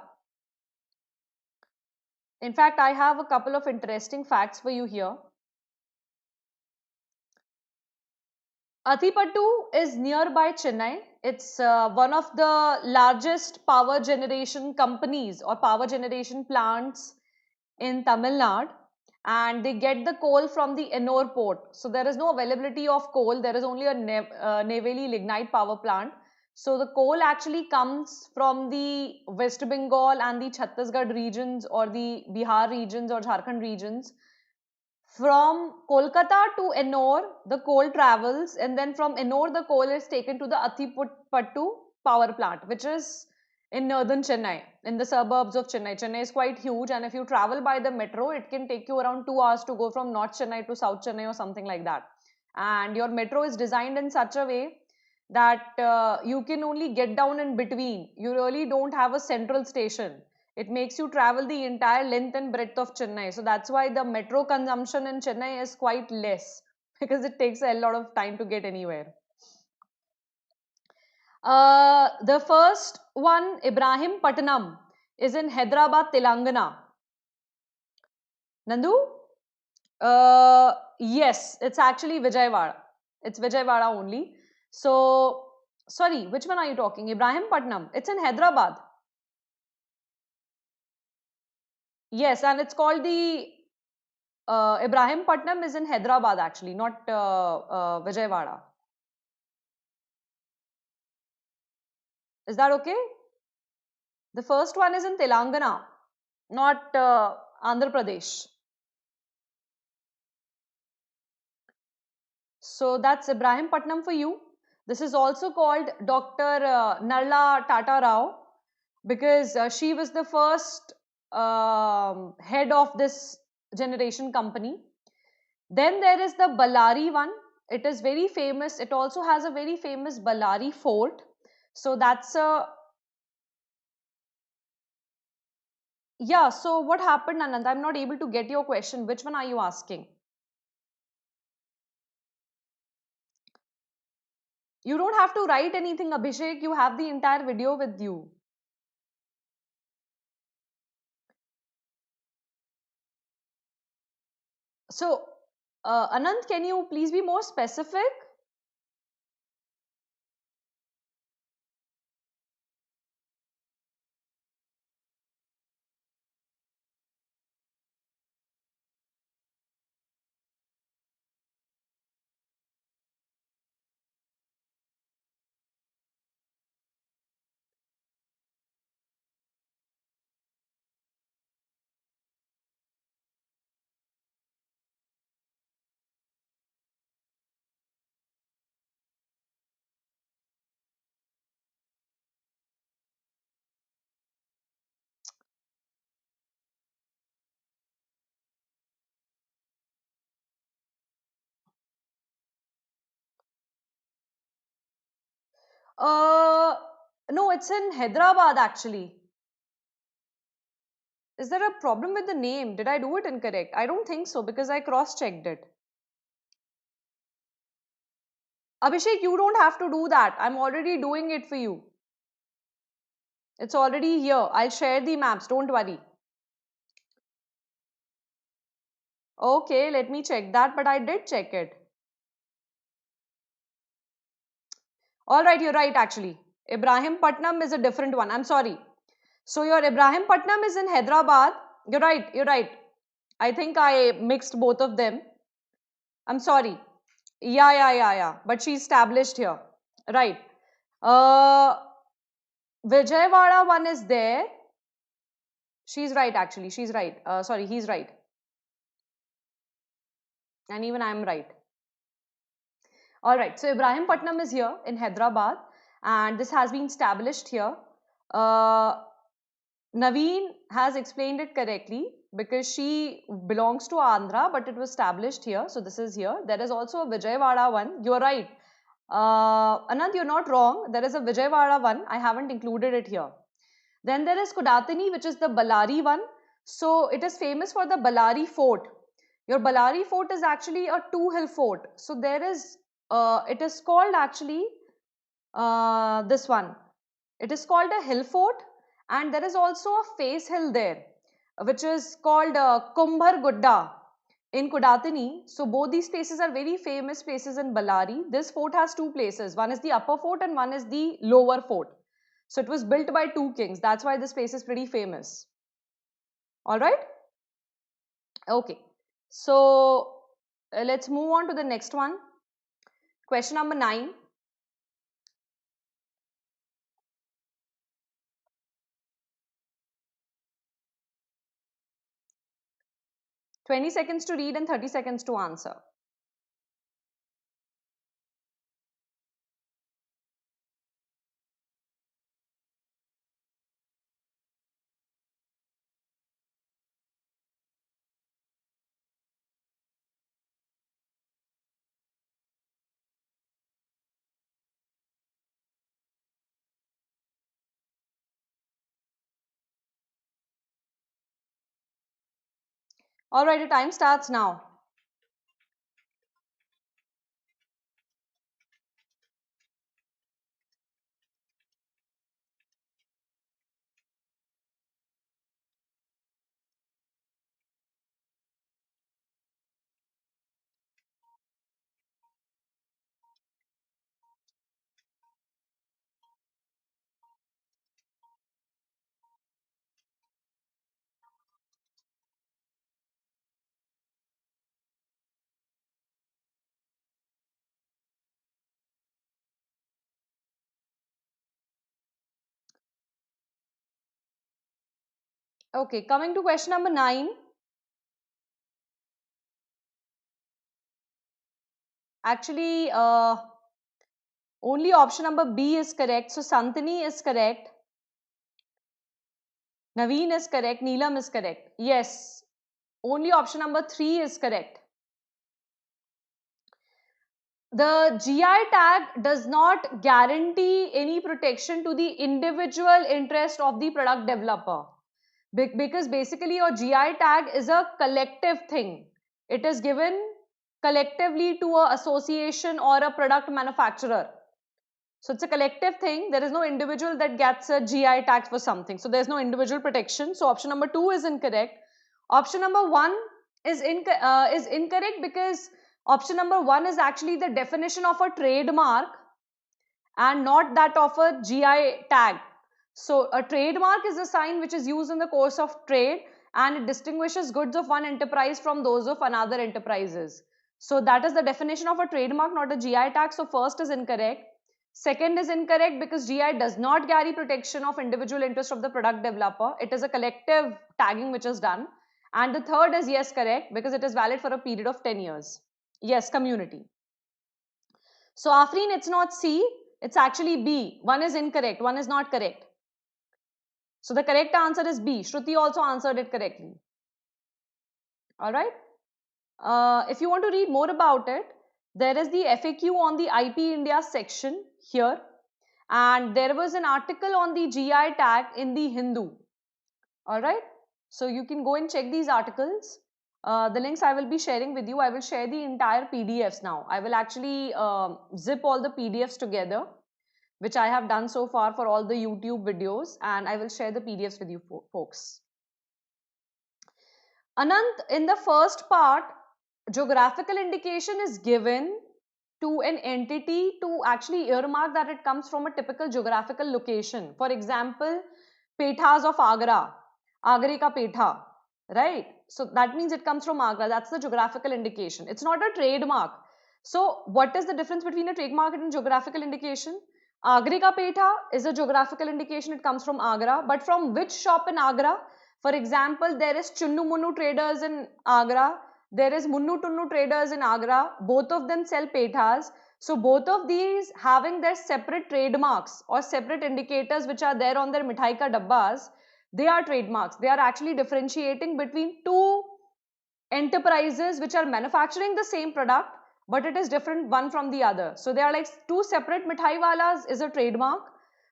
In fact, I have a couple of interesting facts for you here. Athipattu is nearby Chennai. It's one of the largest power generation companies or power generation plants in Tamil Nadu, and they get the coal from the Ennore port. So there is no availability of coal. There is only a Neyveli lignite power plant. So the coal actually comes from the West Bengal and the Chhattisgarh regions or the Bihar regions or Jharkhand regions. From Kolkata to Ennore, the coal travels, and then from Ennore, the coal is taken to the Athipattu power plant, which is in northern Chennai, in the suburbs of Chennai. Chennai is quite huge, and if you travel by the metro, it can take you around 2 hours to go from North Chennai to South Chennai or something like that. And your metro is designed in such a way that you can only get down in between. You really don't have a central station. It makes you travel the entire length and breadth of Chennai. So that's why the metro consumption in Chennai is quite less. because it takes a lot of time to get anywhere. The first one, Ibrahim Patnam, is in Hyderabad, Telangana. Nandu? Yes, it's actually Vijayawada. It's Vijayawada only. So, sorry, which one are you talking? Ibrahim Patnam. It's in Hyderabad. Yes, and it's called the Ibrahim Patnam is in Hyderabad actually, not Vijayawada. Is that okay? The first one is in Telangana, not Andhra Pradesh. So that's Ibrahim Patnam for you. This is also called Dr. Narla Tata Rao because she was the first head of this generation company. Then there is the Ballari one. It is very famous. It also has a very famous Ballari fort. So that's a yeah. So what happened, Anand? I'm not able to get your question. Which one are you asking? You don't have to write anything, Abhishek. You have the entire video with you. So, Anand, can you please be more specific? Uh, no, it's in Hyderabad actually. Is there a problem with the name? Did I do it incorrect? I don't think so because I cross-checked it. Abhishek, you don't have to do that. I'm already doing it for you. It's already here. I'll share the maps. Don't worry. Okay, let me check that, but I did check it. All right, you're right actually. Ibrahim Patnam is a different one. I'm sorry. So your Ibrahim Patnam is in Hyderabad. You're right. You're right. I think I mixed both of them. I'm sorry. Yeah. But she established here. Right. Uh, Vijayawada one is there. She's right actually. She's right. Sorry, he's right. And even I'm right. All right. So Ibrahim Patnam is here in Hyderabad and this has been established here. Uh, Naveen has explained it correctly because she belongs to Andhra, but it was established here. So this is here. There is also a Vijayawada one. You're right. Anand, you're not wrong. There is a Vijayawada one. I haven't included it here. Then there is Kudatini, which is the Ballari one. So it is famous for the Ballari fort. Your Ballari fort is actually a two-hill fort. So there is, it is called actually this one. It is called a hill fort and there is also a face hill there which is called Kumbhar Gudda in Kudatini. So both these places are very famous places in Ballari. This fort has two places. One is the upper fort and one is the lower fort. So it was built by two kings. That's why this place is pretty famous. All right. Okay. So let's move on to the next one. Question number 9. 20 seconds to read and 30 seconds to answer. All right, the time starts now. Okay, coming to question number 9. Actually, only option number B is correct. So Santani is correct. Naveen is correct. Neelam is correct. Yes, only option number 3 is correct. The GI tag does not guarantee any protection to the individual interest of the product developer. Because basically your GI tag is a collective thing. It is given collectively to an association or a product manufacturer. So it's a collective thing. There is no individual that gets a GI tag for something. So there's no individual protection. So option number 2 is incorrect. Option number 1 is incorrect because option number 1 is actually the definition of a trademark and not that of a GI tag. So a trademark is a sign which is used in the course of trade and it distinguishes goods of one enterprise from those of another enterprises. So that is the definition of a trademark, not a GI tag. So first is incorrect. Second is incorrect because GI does not carry protection of individual interest of the product developer. It is a collective tagging which is done. And the third is yes, correct, because it is valid for a period of 10 years. Yes, community. So Afreen, it's not C, it's actually B. One is incorrect, one is not correct. So the correct answer is B. Shruti also answered it correctly. Alright. If you want to read more about it, there is the FAQ on the IP India section here. And there was an article on the GI tag in the Hindu. Alright. So you can go and check these articles. The links I will be sharing with you. I will share the entire PDFs now. I will actually zip all the PDFs together, which I have done so far for all the YouTube videos, and I will share the PDFs with you folks. Anant, in the first part, geographical indication is given to an entity to actually earmark that it comes from a typical geographical location. For example, Pethas of Agra, Agra ka Petha, right? So that means it comes from Agra. That's the geographical indication. It's not a trademark. So what is the difference between a trademark and a geographical indication? Agra ka Petha is a geographical indication. It comes from Agra. But from which shop in Agra? For example, there is Chunnu Munnu traders in Agra. There is Munnu Tunnu traders in Agra. Both of them sell Pethas. So both of these having their separate trademarks or separate indicators which are there on their mithai ka dabbas, they are trademarks. They are actually differentiating between two enterprises which are manufacturing the same product, but it is different one from the other. So they are like two separate mithai walas is a trademark.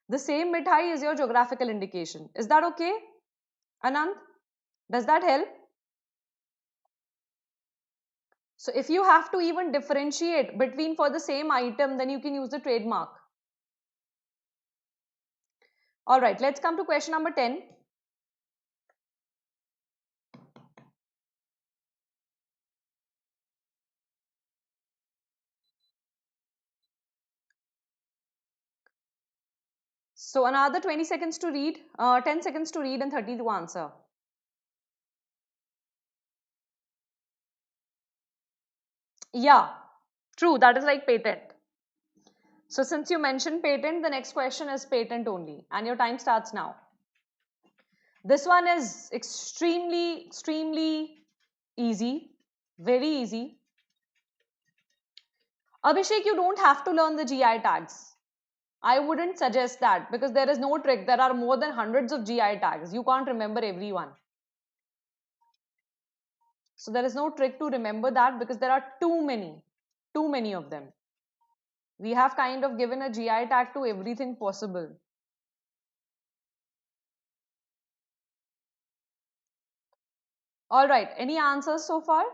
The same mithai is your geographical indication. Is that okay, Anand? Does that help? So if you have to even differentiate between for the same item, then you can use the trademark. All right, let's come to question number 10. So another 20 seconds to read, 10 seconds to read and 30 to answer. Yeah, true. That is like patent. So since you mentioned patent, the next question is patent only. And your time starts now. This one is extremely easy. Very easy. Abhishek, you don't have to learn the GI tags. I wouldn't suggest that because there is no trick. There are more than hundreds of GI tags. You can't remember everyone. So there is no trick to remember that because there are too many of them. We have kind of given a GI tag to everything possible. All right, any answers so far?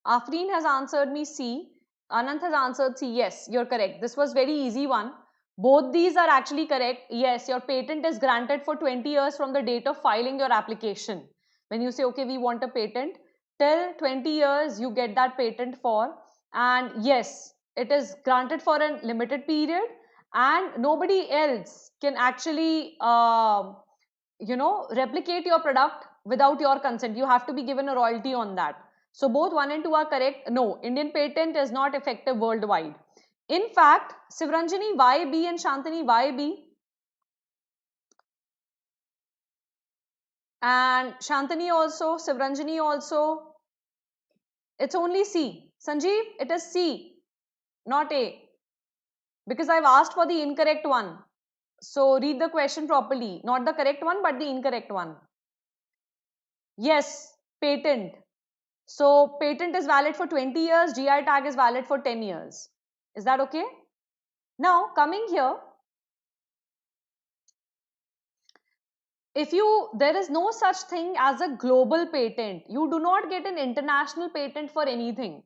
Afreen has answered me C. Anant has answered C. Yes, you're correct. This was very easy one. Both these are actually correct. Yes, your patent is granted for 20 years from the date of filing your application. When you say, okay, we want a patent, till 20 years you get that patent for. And yes, it is granted for a limited period and nobody else can actually replicate your product without your consent. You have to be given a royalty on that. So both 1 and 2 are correct. No, Indian patent is not effective worldwide. In fact, Sivranjani, why B, and Shantani, why B? And Shantani also, Sivranjani also. It's only C. Sanjeev, it is C, not A. Because I've asked for the incorrect one. So read the question properly. Not the correct one, but the incorrect one. Yes, patent. So patent is valid for 20 years, GI tag is valid for 10 years. Is that okay? Now coming here, there is no such thing as a global patent. You do not get an international patent for anything.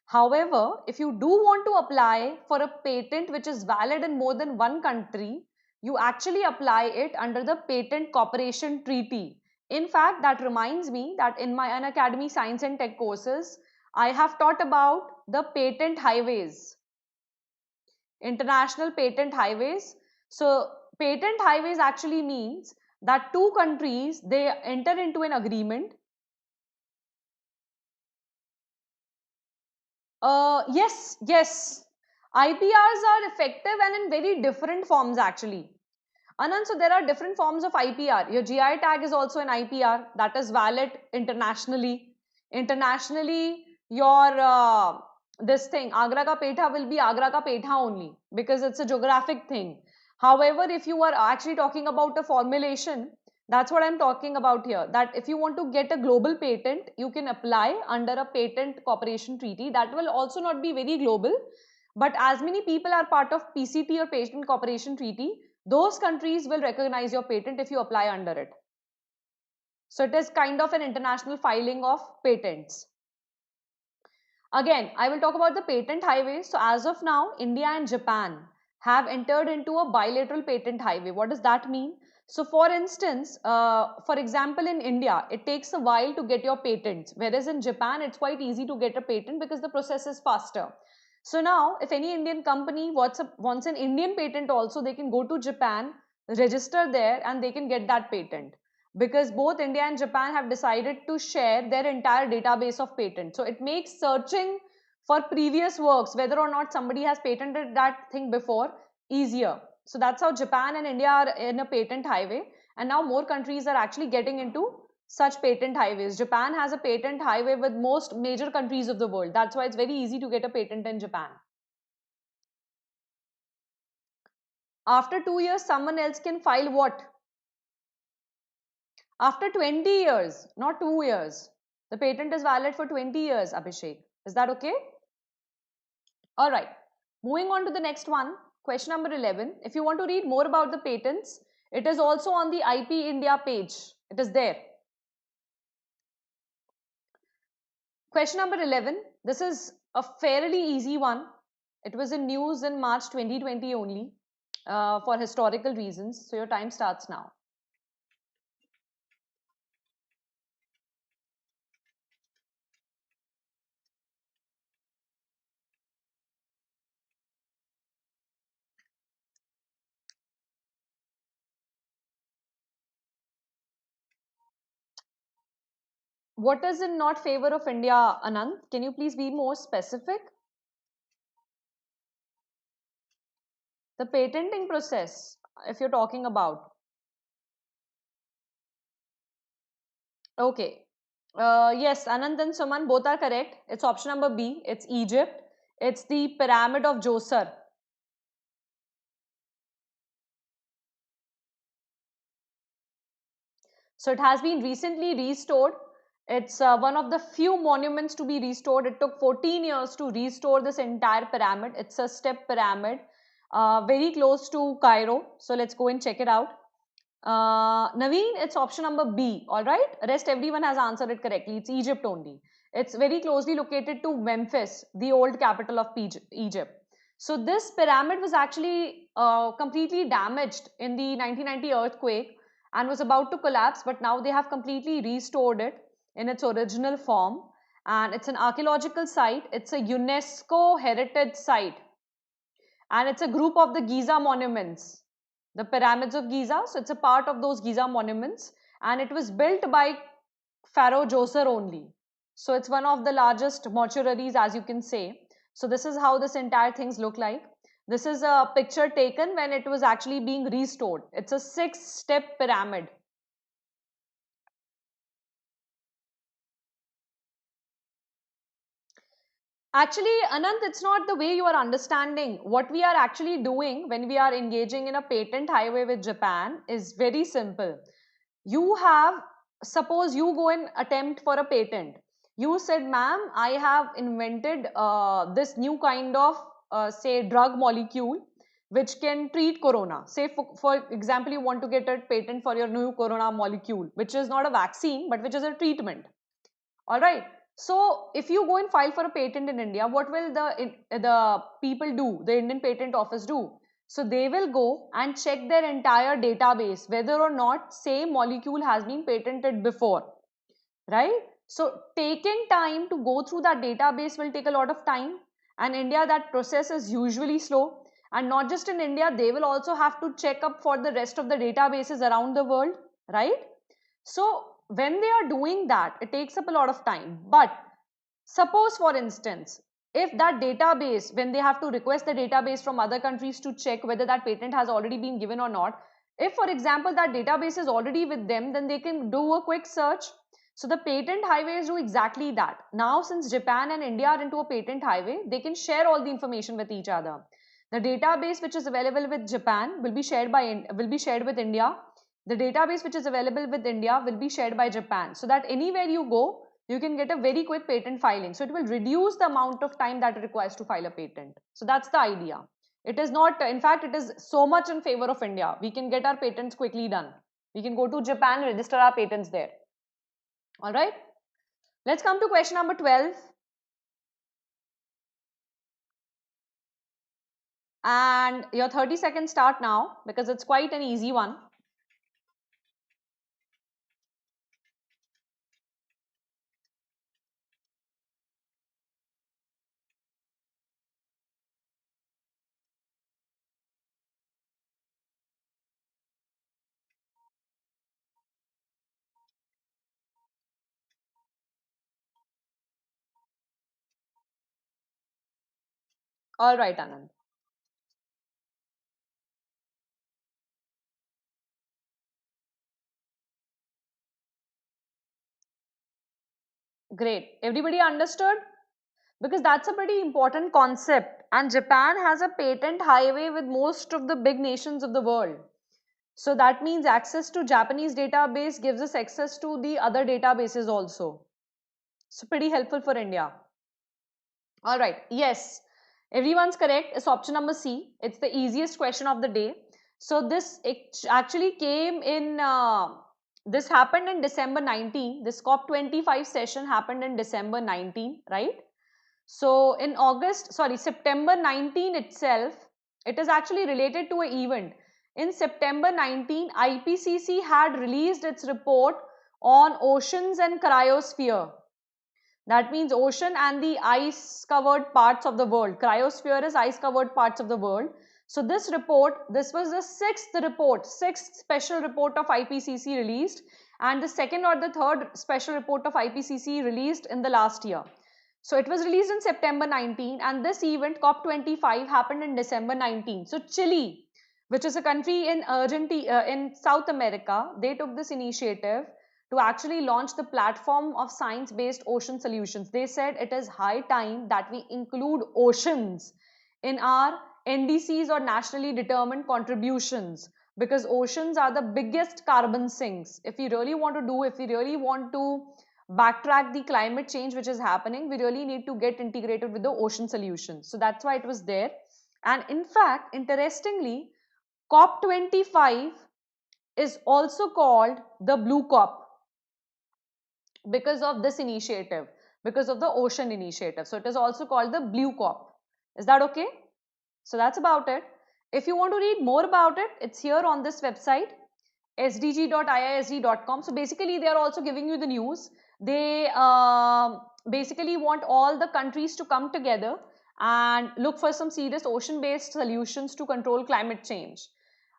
However, if you do want to apply for a patent which is valid in more than one country, you actually apply it under the Patent Cooperation Treaty. In fact, that reminds me that in my Unacademy Science and Tech courses, I have taught about the patent highways, international patent highways. So patent highways actually means that two countries, they enter into an agreement. Yes. IPRs are effective and in very different forms actually. Anand, so there are different forms of IPR. Your GI tag is also an IPR that is valid internationally. Internationally, your this thing, Agra ka Petha will be Agra ka Petha only because it's a geographic thing. However, if you are actually talking about a formulation, that's what I'm talking about here. That if you want to get a global patent, you can apply under a patent cooperation treaty. That will also not be very global. But as many people are part of PCT or patent cooperation treaty, those countries will recognize your patent if you apply under it. So it is kind of an international filing of patents. Again, I will talk about the patent highway. So as of now, India and Japan have entered into a bilateral patent highway. What does that mean? So for instance, for example, in India, it takes a while to get your patents, whereas in Japan, it's quite easy to get a patent because the process is faster. So now, if any Indian company wants an Indian patent also, they can go to Japan, register there, and they can get that patent. Because both India and Japan have decided to share their entire database of patents. So it makes searching for previous works, whether or not somebody has patented that thing before, easier. So that's how Japan and India are in a patent highway. And now more countries are actually getting into such patent highways. Japan has a patent highway with most major countries of the world. That's why it's very easy to get a patent in Japan. After 2 years, someone else can file what? After 20 years, not 2 years. The patent is valid for 20 years, Abhishek. Is that okay? All right. Moving on to the next one. Question number 11. If you want to read more about the patents, it is also on the IP India page. It is there. Question number 11. This is a fairly easy one. It was in news in March 2020 only for historical reasons. So your time starts now. What is in not favor of India, Anand? Can you please be more specific? The patenting process, if you're talking about. Okay. Yes, Anand and Suman both are correct. It's option number B. It's Egypt. It's the Pyramid of Djoser. So it has been recently restored. It's one of the few monuments to be restored. It took 14 years to restore this entire pyramid. It's a step pyramid, very close to Cairo. So let's go and check it out. Naveen, it's option number B. All right. Rest everyone has answered it correctly. It's Egypt only. It's very closely located to Memphis, the old capital of Egypt. So this pyramid was actually completely damaged in the 1990 earthquake and was about to collapse, but now they have completely restored it in its original form. And it's an archaeological site. It's a UNESCO heritage site. and it's a group of the Giza monuments, the pyramids of Giza. So it's a part of those Giza monuments, and it was built by Pharaoh Djoser only. So it's one of the largest mortuaries, as you can say. So this is how this entire things look like. This is a picture taken when it was actually being restored. It's a 6-step pyramid. Actually, Anant, it's not the way you are understanding. What we are actually doing when we are engaging in a patent highway with Japan is very simple. You have, suppose you go and attempt for a patent. You said, ma'am, I have invented this new kind of, say, drug molecule which can treat corona. Say, for example, you want to get a patent for your new corona molecule, which is not a vaccine, but which is a treatment. All right. So if you go and file for a patent in India, what will the people do? The Indian Patent Office do. So they will go and check their entire database whether or not same molecule has been patented before, right? So taking time to go through that database will take a lot of time, and India, that process is usually slow. And not just in India, they will also have to check up for the rest of the databases around the world, right? So when they are doing that, it takes up a lot of time. But suppose, for instance, if that database, when they have to request the database from other countries to check whether that patent has already been given or not, if, for example, that database is already with them, then they can do a quick search. So the patent highways do exactly that. Now, since Japan and India are into a patent highway, they can share all the information with each other. The database which is available with Japan will be shared with India. The database which is available with India will be shared by Japan, so that anywhere you go, you can get a very quick patent filing. So it will reduce the amount of time that it requires to file a patent. So that's the idea. It is not, in fact, it is so much in favor of India. We can get our patents quickly done. We can go to Japan and register our patents there. All right. Let's come to question number 12. And your 30 seconds start now, because it's quite an easy one. All right, Anand. Great. Everybody understood? Because that's a pretty important concept, and Japan has a patent highway with most of the big nations of the world. So that means access to Japanese database gives us access to the other databases also. So pretty helpful for India. All right. Yes, everyone's correct. It's option number C. It's the easiest question of the day. So this actually came in, this happened in December 19. This COP25 session happened in December 19, right? So in September 19 itself, it is actually related to an event. In September 19, IPCC had released its report on oceans and cryosphere. That means ocean and the ice covered parts of the world. Cryosphere is ice covered parts of the world. So this report, this was the sixth special report of IPCC released, and the second or the third special report of IPCC released in the last year. So it was released in September 19, and this event COP25 happened in December 19. So Chile, which is a country in in South America, they took this initiative to actually launch the platform of science-based ocean solutions. They said it is high time that we include oceans in our NDCs, or nationally determined contributions, because oceans are the biggest carbon sinks. If we really want to backtrack the climate change which is happening, we really need to get integrated with the ocean solutions. So that's why it was there. And in fact, interestingly, COP25 is also called the Blue COP because of this initiative, because of the ocean initiative. So it is also called the Blue COP. Is that okay? So that's about it. If you want to read more about it, it's here on this website, sdg.iisd.com. So basically, they are also giving you the news. They basically want all the countries to come together and look for some serious ocean-based solutions to control climate change.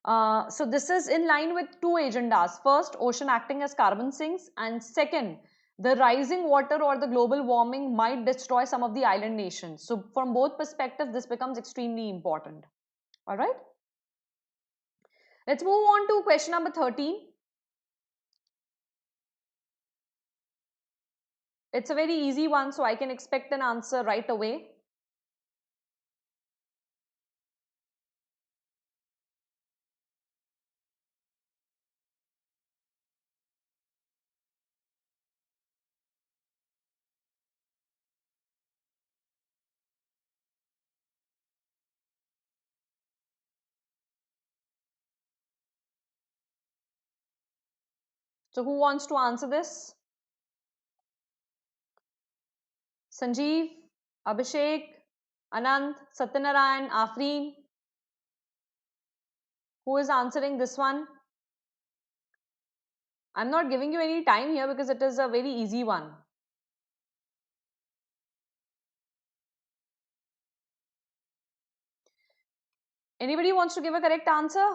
So this is in line with two agendas. First, ocean acting as carbon sinks, and second, the rising water or the global warming might destroy some of the island nations. So from both perspectives, this becomes extremely important. All right. Let's move on to question number 13. It's a very easy one, so I can expect an answer right away. So who wants to answer this? Sanjeev, Abhishek, Anant, Satyanarayan, Afreen. Who is answering this one? I'm not giving you any time here because it is a very easy one. Anybody wants to give a correct answer?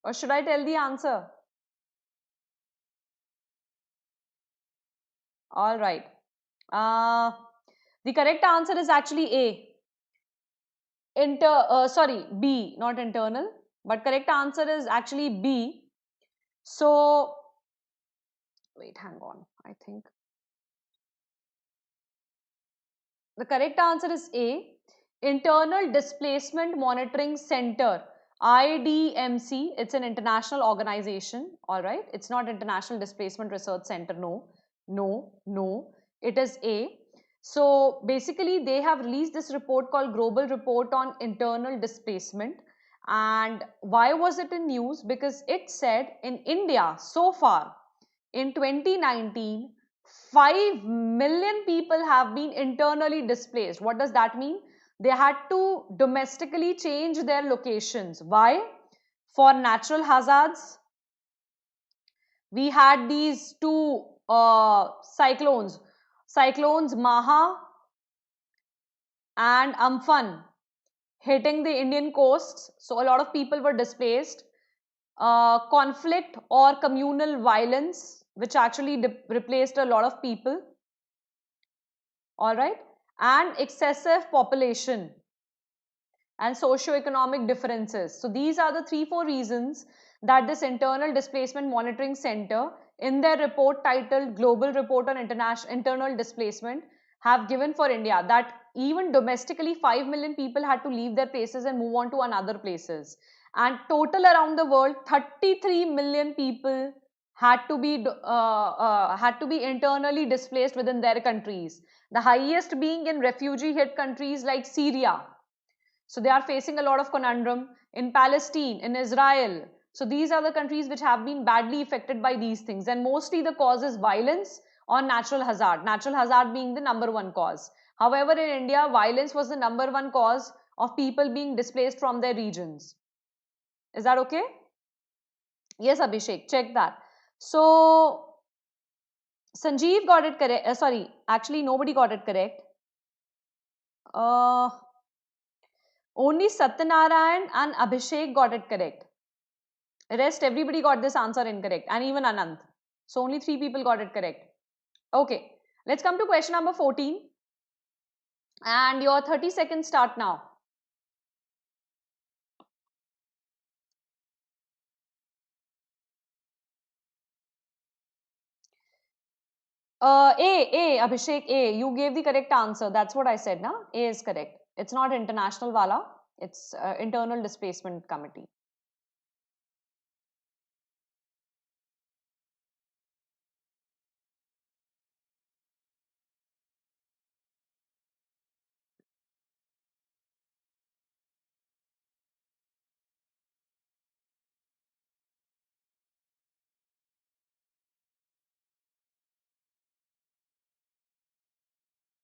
Or should I tell the answer? All right. The correct answer is actually A. Sorry, B, not internal. But correct answer is actually B. So, wait, hang on. I think the correct answer is A. Internal Displacement Monitoring Center. IDMC. It's an international organization. All right. It's not International Displacement Research Center. No, no, no. It is A. So basically, they have released this report called Global Report on Internal Displacement. And why was it in news? Because it said in India so far in 2019, 5 million people have been internally displaced. What does that mean? They had to domestically change their locations. Why? For natural hazards. We had these two cyclones Maha and Amphan hitting the Indian coasts. So a lot of people were displaced. Conflict or communal violence, which actually replaced a lot of people. All right. And excessive population and socio-economic differences. So these are the 3-4 reasons that this Internal Displacement Monitoring Center in their report titled Global Report on Internal Displacement have given for India, that even domestically 5 million people had to leave their places and move on to another places, and total around the world 33 million people had to be internally displaced within their countries, the highest being in refugee hit countries like Syria. So they are facing a lot of conundrum in Palestine, in Israel. So these are the countries which have been badly affected by these things, and mostly the cause is violence or natural hazard being the number one cause. However, in India, violence was the number one cause of people being displaced from their regions. Is that okay? Yes, Abhishek, check that. So Sanjeev got it correct. Sorry, actually nobody got it correct. Uh, Only Satyanarayan and Abhishek got it correct. Rest everybody got this answer incorrect, and even Anand. So only 3 people got it correct. Okay, let's come to question number 14. And your 30 seconds start now. Abhishek, A. You gave the correct answer. That's what I said, na? A is correct. It's not international wala. It's internal displacement committee.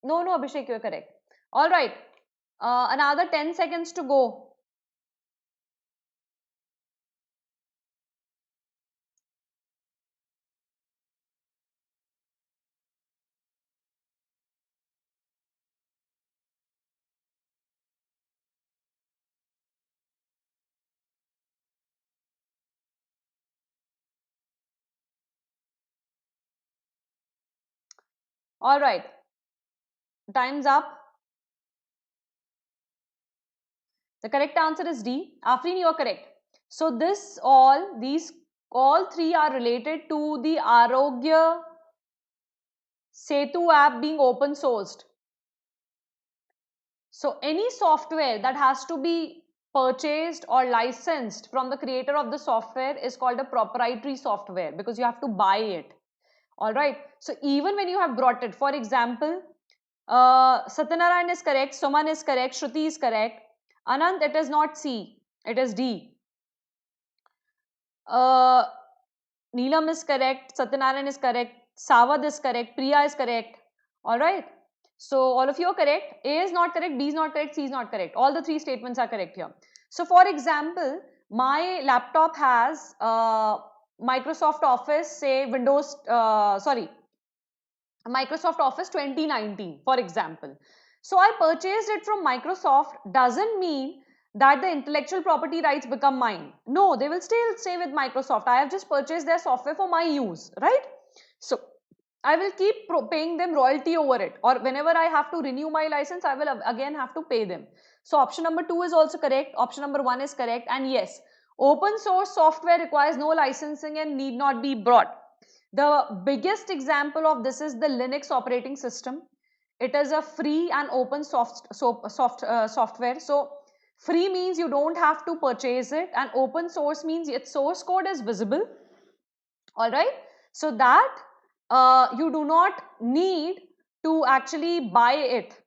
No, no, Abhishek, you're correct. All right. Another 10 seconds to go. All right, time's up. The correct answer is D. Afrin, you are correct. So these all three are related to the Arogya Setu app being open sourced. So any software that has to be purchased or licensed from the creator of the software is called a proprietary software because you have to buy it. All right. So even when you have brought it, for example, Satyanarayan is correct, Suman is correct, Shruti is correct. Anand, it is not C, it is D. Uh, Neelam is correct, Satyanarayan is correct, Savad is correct, Priya is correct. All right. So all of you are correct. A is not correct, B is not correct, C is not correct. All the three statements are correct here. So for example, my laptop has Microsoft Office, say Windows, Microsoft Office 2019, for example. So I purchased it from Microsoft doesn't mean that the intellectual property rights become mine. No, they will still stay with Microsoft. I have just purchased their software for my use, right? So I will keep paying them royalty over it, or whenever I have to renew my license, I will again have to pay them. So option number 2 is also correct. Option number 1 is correct. And yes, open source software requires no licensing and need not be bought. The biggest example of this is the Linux operating system. It is a free and open software. So free means you don't have to purchase it, and open source means its source code is visible. All right. So that you do not need to actually buy it.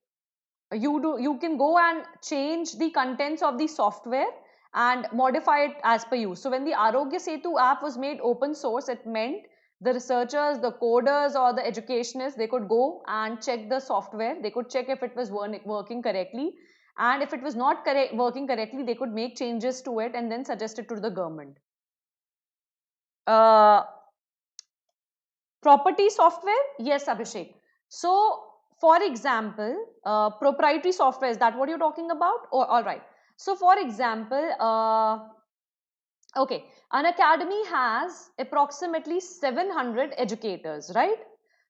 You can go and change the contents of the software and modify it as per you. So when the Arogya Setu app was made open source, it meant the researchers, the coders or the educationists, they could go and check the software. They could check if it was working correctly, and if it was not working correctly, they could make changes to it and then suggest it to the government. Property software, yes, Abhishek. So for example, proprietary software, is that what you're talking about? Oh, all right. So for example, okay, Unacademy has approximately 700 educators, right?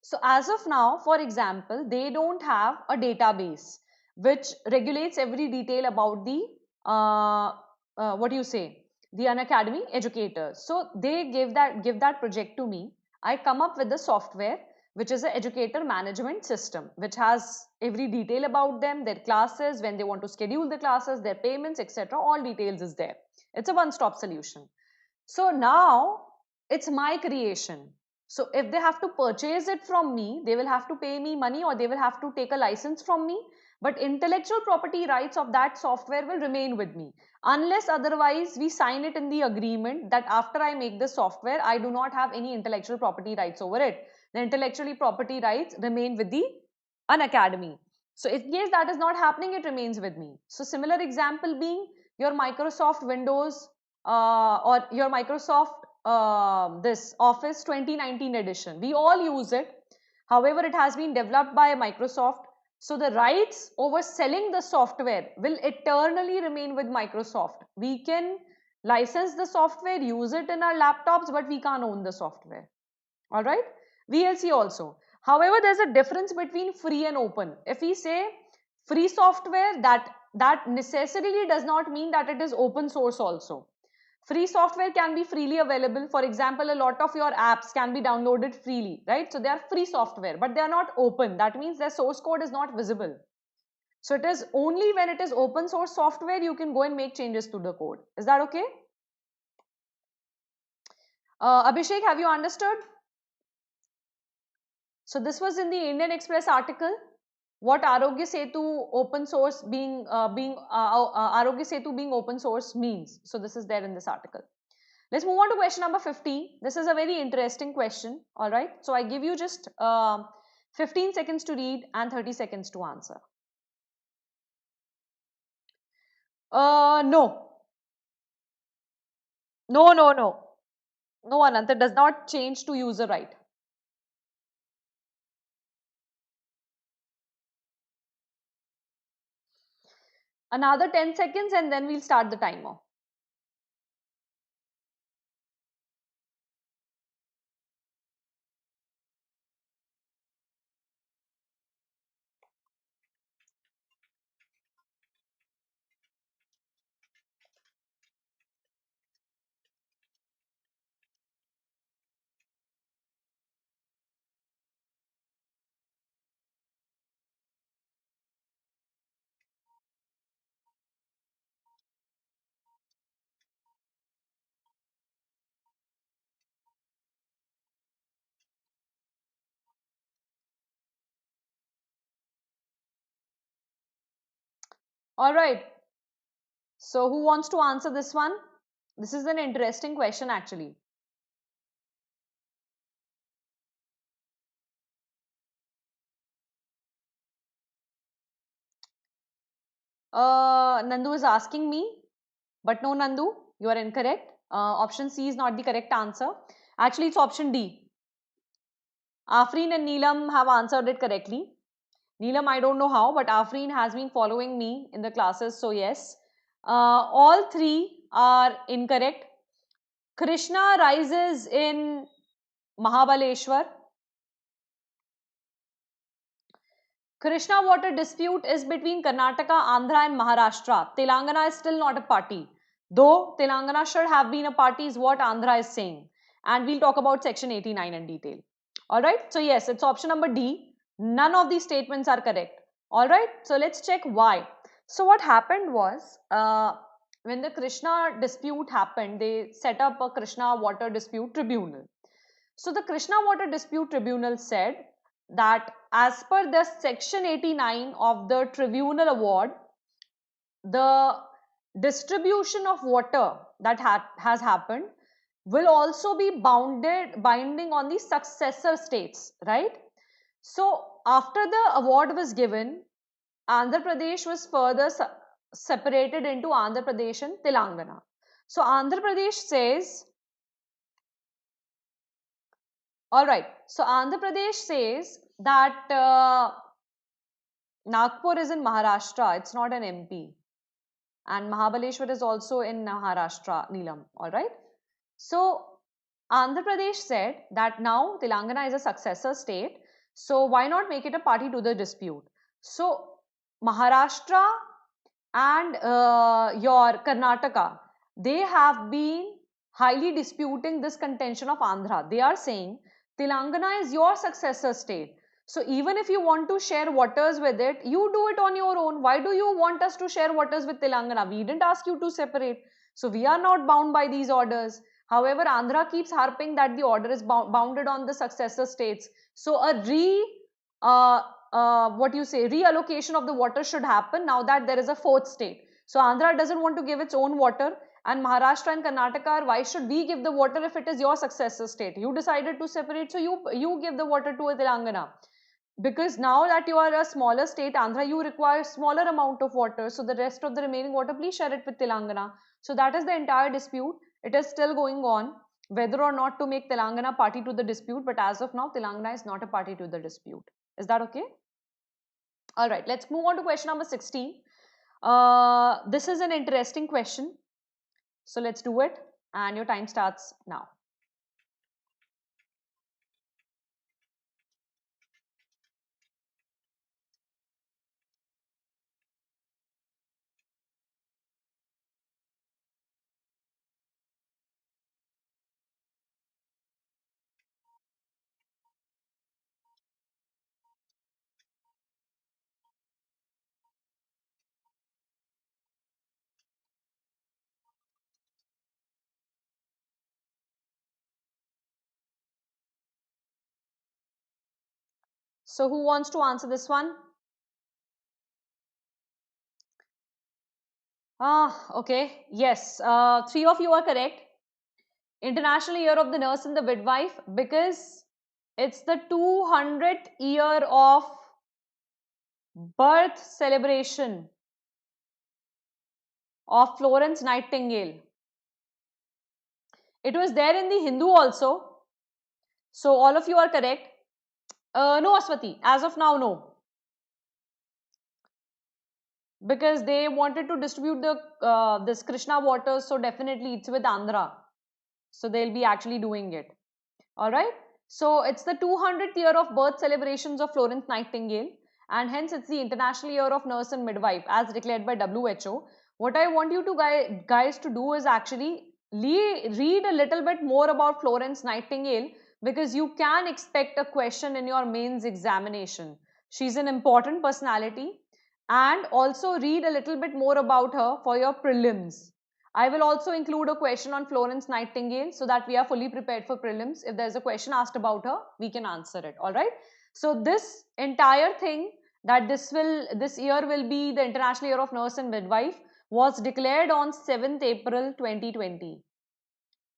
So as of now, for example, they don't have a database which regulates every detail about the what do you say, the Unacademy educators. So they give that project to me. I come up with the software which is an educator management system which has every detail about them, their classes, when they want to schedule the classes, their payments, etc. All details is there. It's a one-stop solution. So now it's my creation. So if they have to purchase it from me, they will have to pay me money or they will have to take a license from me. But intellectual property rights of that software will remain with me. Unless otherwise we sign it in the agreement that after I make the software, I do not have any intellectual property rights over it. The intellectual property rights remain with the Unacademy. So in case that is not happening, it remains with me. So similar example being your Microsoft Windows or your Microsoft this Office 2019 edition. We all use it. However, it has been developed by Microsoft. So the rights over selling the software will eternally remain with Microsoft. We can license the software, use it in our laptops, but we can't own the software. All right. VLC also. However, there's a difference between free and open. If we say free software, that necessarily does not mean that it is open source also. Free software can be freely available. For example, a lot of your apps can be downloaded freely, right? So they are free software, but they are not open. That means their source code is not visible. So it is only when it is open source software you can go and make changes to the code. Is that okay? Abhishek, have you understood? So this was in the Indian Express article. What Arogya Setu open source Arogya Setu being open source means. So this is there in this article. Let's move on to question number 50. This is a very interesting question. All right. So I give you just 15 seconds to read and 30 seconds to answer. No. No, no, no. No, Anant, it does not change to user right. Another 10 seconds and then we'll start the timer. All right. So who wants to answer this one? This is an interesting question actually. Nandu is asking me, but no, Nandu, you are incorrect. Option C is not the correct answer. Actually, it's option D. Afreen and Neelam have answered it correctly. Neelam, I don't know how, but Afreen has been following me in the classes, so yes. All three are incorrect. Krishna rises in Mahabaleshwar. Krishna water dispute is between Karnataka, Andhra and Maharashtra. Telangana is still not a party. Though Telangana should have been a party is what Andhra is saying. And we'll talk about section 89 in detail. Alright, so yes, it's option number D. None of these statements are correct. Alright, so let's check why. So what happened was, when the Krishna dispute happened, they set up a Krishna water dispute tribunal. So the Krishna Water Dispute Tribunal said that as per the section 89 of the tribunal award, the distribution of water that has happened will also be binding on the successor states, right? So after the award was given, Andhra Pradesh was further separated into Andhra Pradesh and Telangana. So Andhra Pradesh says, all right, so Andhra Pradesh says that Nagpur is in Maharashtra, it's not an MP. And Mahabaleshwar is also in Maharashtra, Neelam, all right. So Andhra Pradesh said that now Telangana is a successor state, so why not make it a party to the dispute? So Maharashtra and your Karnataka, they have been highly disputing this contention of Andhra. They are saying Telangana is your successor state. So even if you want to share waters with it, you do it on your own. Why do you want us to share waters with Telangana? We didn't ask you to separate. So we are not bound by these orders. However, Andhra keeps harping that the order is bounded on the successor states. So a uh, reallocation of the water should happen now that there is a fourth state. So Andhra doesn't want to give its own water, and Maharashtra and Karnataka are, why should we give the water if it is your successor state? You decided to separate, so you give the water to Telangana. Because now that you are a smaller state, Andhra, you require smaller amount of water. So the rest of the remaining water, please share it with Telangana. So that is the entire dispute. It is still going on, whether or not to make Telangana party to the dispute. But as of now, Telangana is not a party to the dispute. Is that okay? All right, let's move on to question number 16. This is an interesting question. So let's do it. And your time starts now. So who wants to answer this one? Okay. Yes, three of you are correct. International Year of the Nurse and the Midwife, because it's the 200th year of birth celebration of Florence Nightingale. It was there in the Hindu also. So all of you are correct. No, Aswati. As of now, no. Because they wanted to distribute the this Krishna water, so definitely it's with Andhra. So they'll be actually doing it. All right. So it's the 200th year of birth celebrations of Florence Nightingale, and hence it's the International Year of Nurse and Midwife as declared by WHO. What I want you to guys to do is actually read a little bit more about Florence Nightingale, because you can expect a question in your mains examination. She's an important personality, and also read a little bit more about her for your prelims. I will also include a question on Florence Nightingale so that we are fully prepared for prelims. If there's a question asked about her, we can answer it. All right. So this entire thing that this year will be the International Year of Nurse and Midwife was declared on 7th April 2020,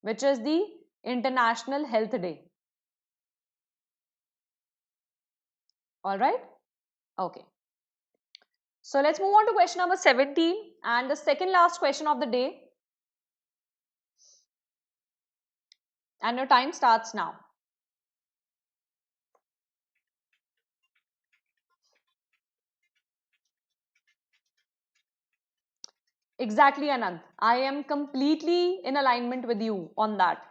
which is the International Health Day. All right? Okay. So let's move on to question number 17 and the second last question of the day. And your time starts now. Exactly, Anand. I am completely in alignment with you on that.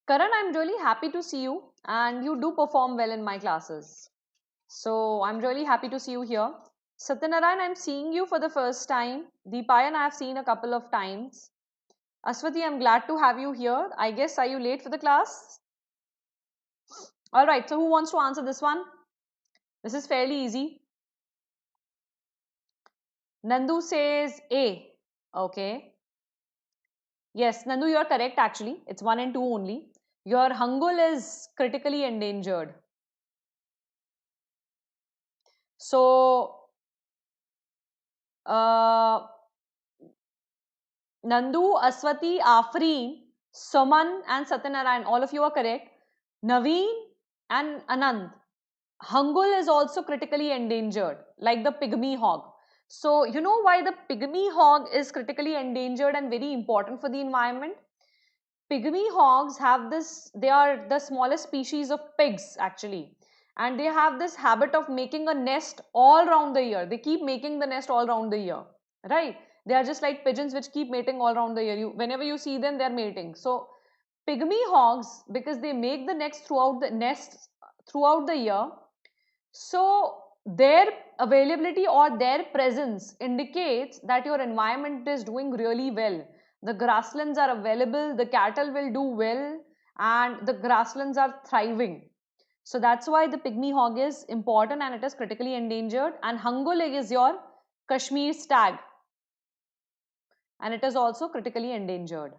Karan, I'm really happy to see you and you do perform well in my classes. So I'm really happy to see you here. Satyanarayan, I'm seeing you for the first time. Deepayan, I have seen a couple of times. Aswati, I'm glad to have you here. I guess, are you late for the class? Alright, so who wants to answer this one? This is fairly easy. Nandu says A. Okay. Yes, Nandu, you are correct actually. It's 1 and 2 only. Your hangul is critically endangered. So, Nandu, Aswati, Afreen, Soman and Satyanarayan, all of you are correct. Naveen and Anand, hangul is also critically endangered, like the pygmy hog. So, you know why the pygmy hog is critically endangered and very important for the environment? Pygmy hogs have this, they are the smallest species of pigs actually, and they have this habit of making a nest all around the year. They keep making the nest all around the year, right? They are just like pigeons which keep mating all around the year. Whenever you see them, they're mating. So pygmy hogs, because they make the nests throughout the year, so their availability or their presence indicates that your environment is doing really well. The grasslands are available, the cattle will do well, and the grasslands are thriving. So that's why the pygmy hog is important and it is critically endangered. And hangul is your Kashmir stag, and it is also critically endangered.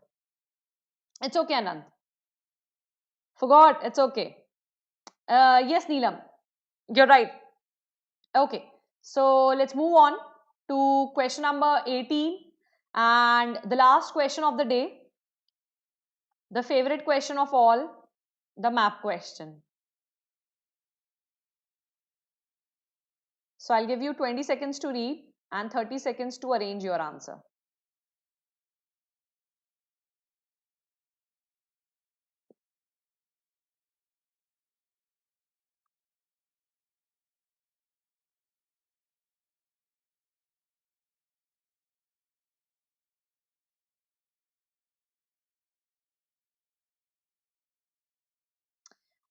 It's okay, Anand. Forgot, it's okay. Yes, Neelam, you're right. Okay, so let's move on to question number 18 and the last question of the day, the favorite question of all, the map question. So I'll give you 20 seconds to read and 30 seconds to arrange your answer.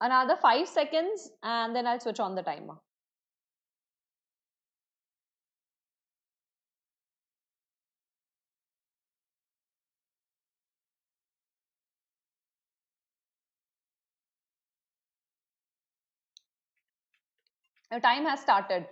Another 5 seconds and then I'll switch on the timer. Your time has started.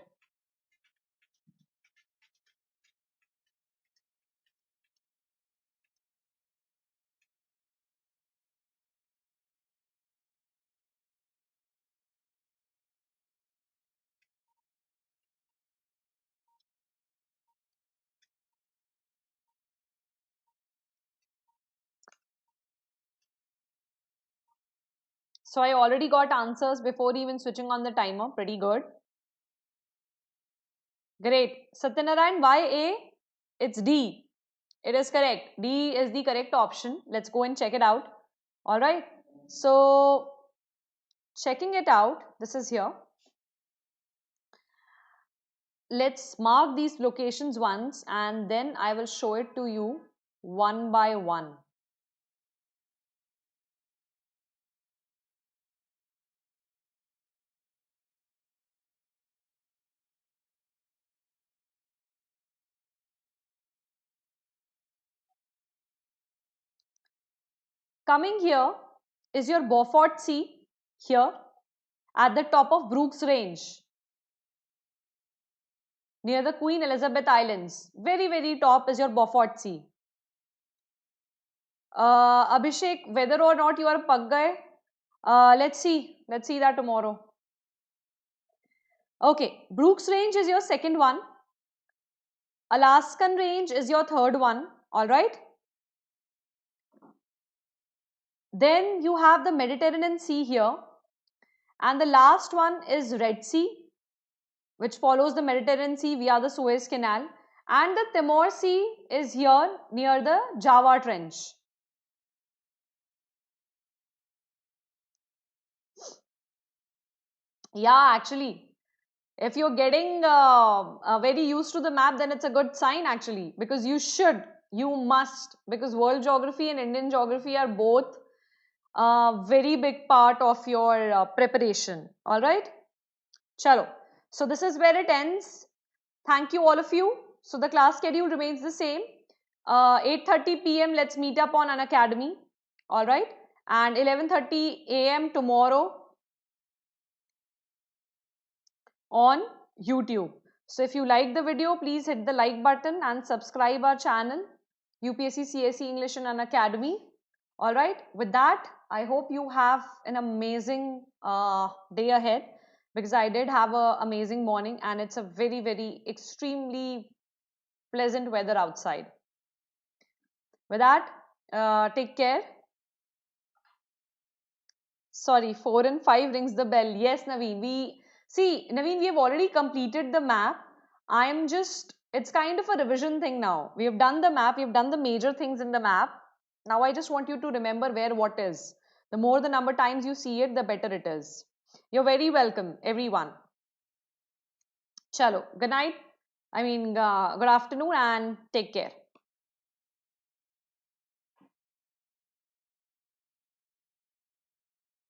So I already got answers before even switching on the timer. Pretty good. Great. Satyanarayan, why A? It's D. It is correct. D is the correct option. Let's go and check it out. All right. So, checking it out, this is here. Let's mark these locations once and then I will show it to you one by one. Coming here is your Beaufort Sea here at the top of Brooks Range near the Queen Elizabeth Islands. Very, very top is your Beaufort Sea. Abhishek, whether or not you are pag gaye, let's see. Let's see that tomorrow. Okay, Brooks Range is your second one. Alaskan Range is your third one. All right. Then you have the Mediterranean Sea here. And the last one is Red Sea, which follows the Mediterranean Sea via the Suez Canal. And the Timor Sea is here near the Java Trench. Yeah, actually, if you're getting very used to the map, then it's a good sign actually, because you must, because world geography and Indian geography are both a very big part of your preparation. All right, chalo. So this is where it ends. Thank you all of you. So the class schedule remains the same. 8:30 p.m. let's meet up on Unacademy. All right, and 11:30 a.m. tomorrow on YouTube. So if you like the video, please hit the like button and subscribe our channel, UPSC CSE English and Unacademy. All right, with that, I hope you have an amazing day ahead, because I did have an amazing morning and it's a very, very extremely pleasant weather outside. With that, take care. Sorry, 4 and 5 rings the bell. Yes, Naveen. Naveen, we have already completed the map. It's kind of a revision thing now. We have done the map, we have done the major things in the map. Now I just want you to remember where what is. The more the number times you see it, the better it is. You're very welcome, everyone. Chalo, good night. Good afternoon and take care.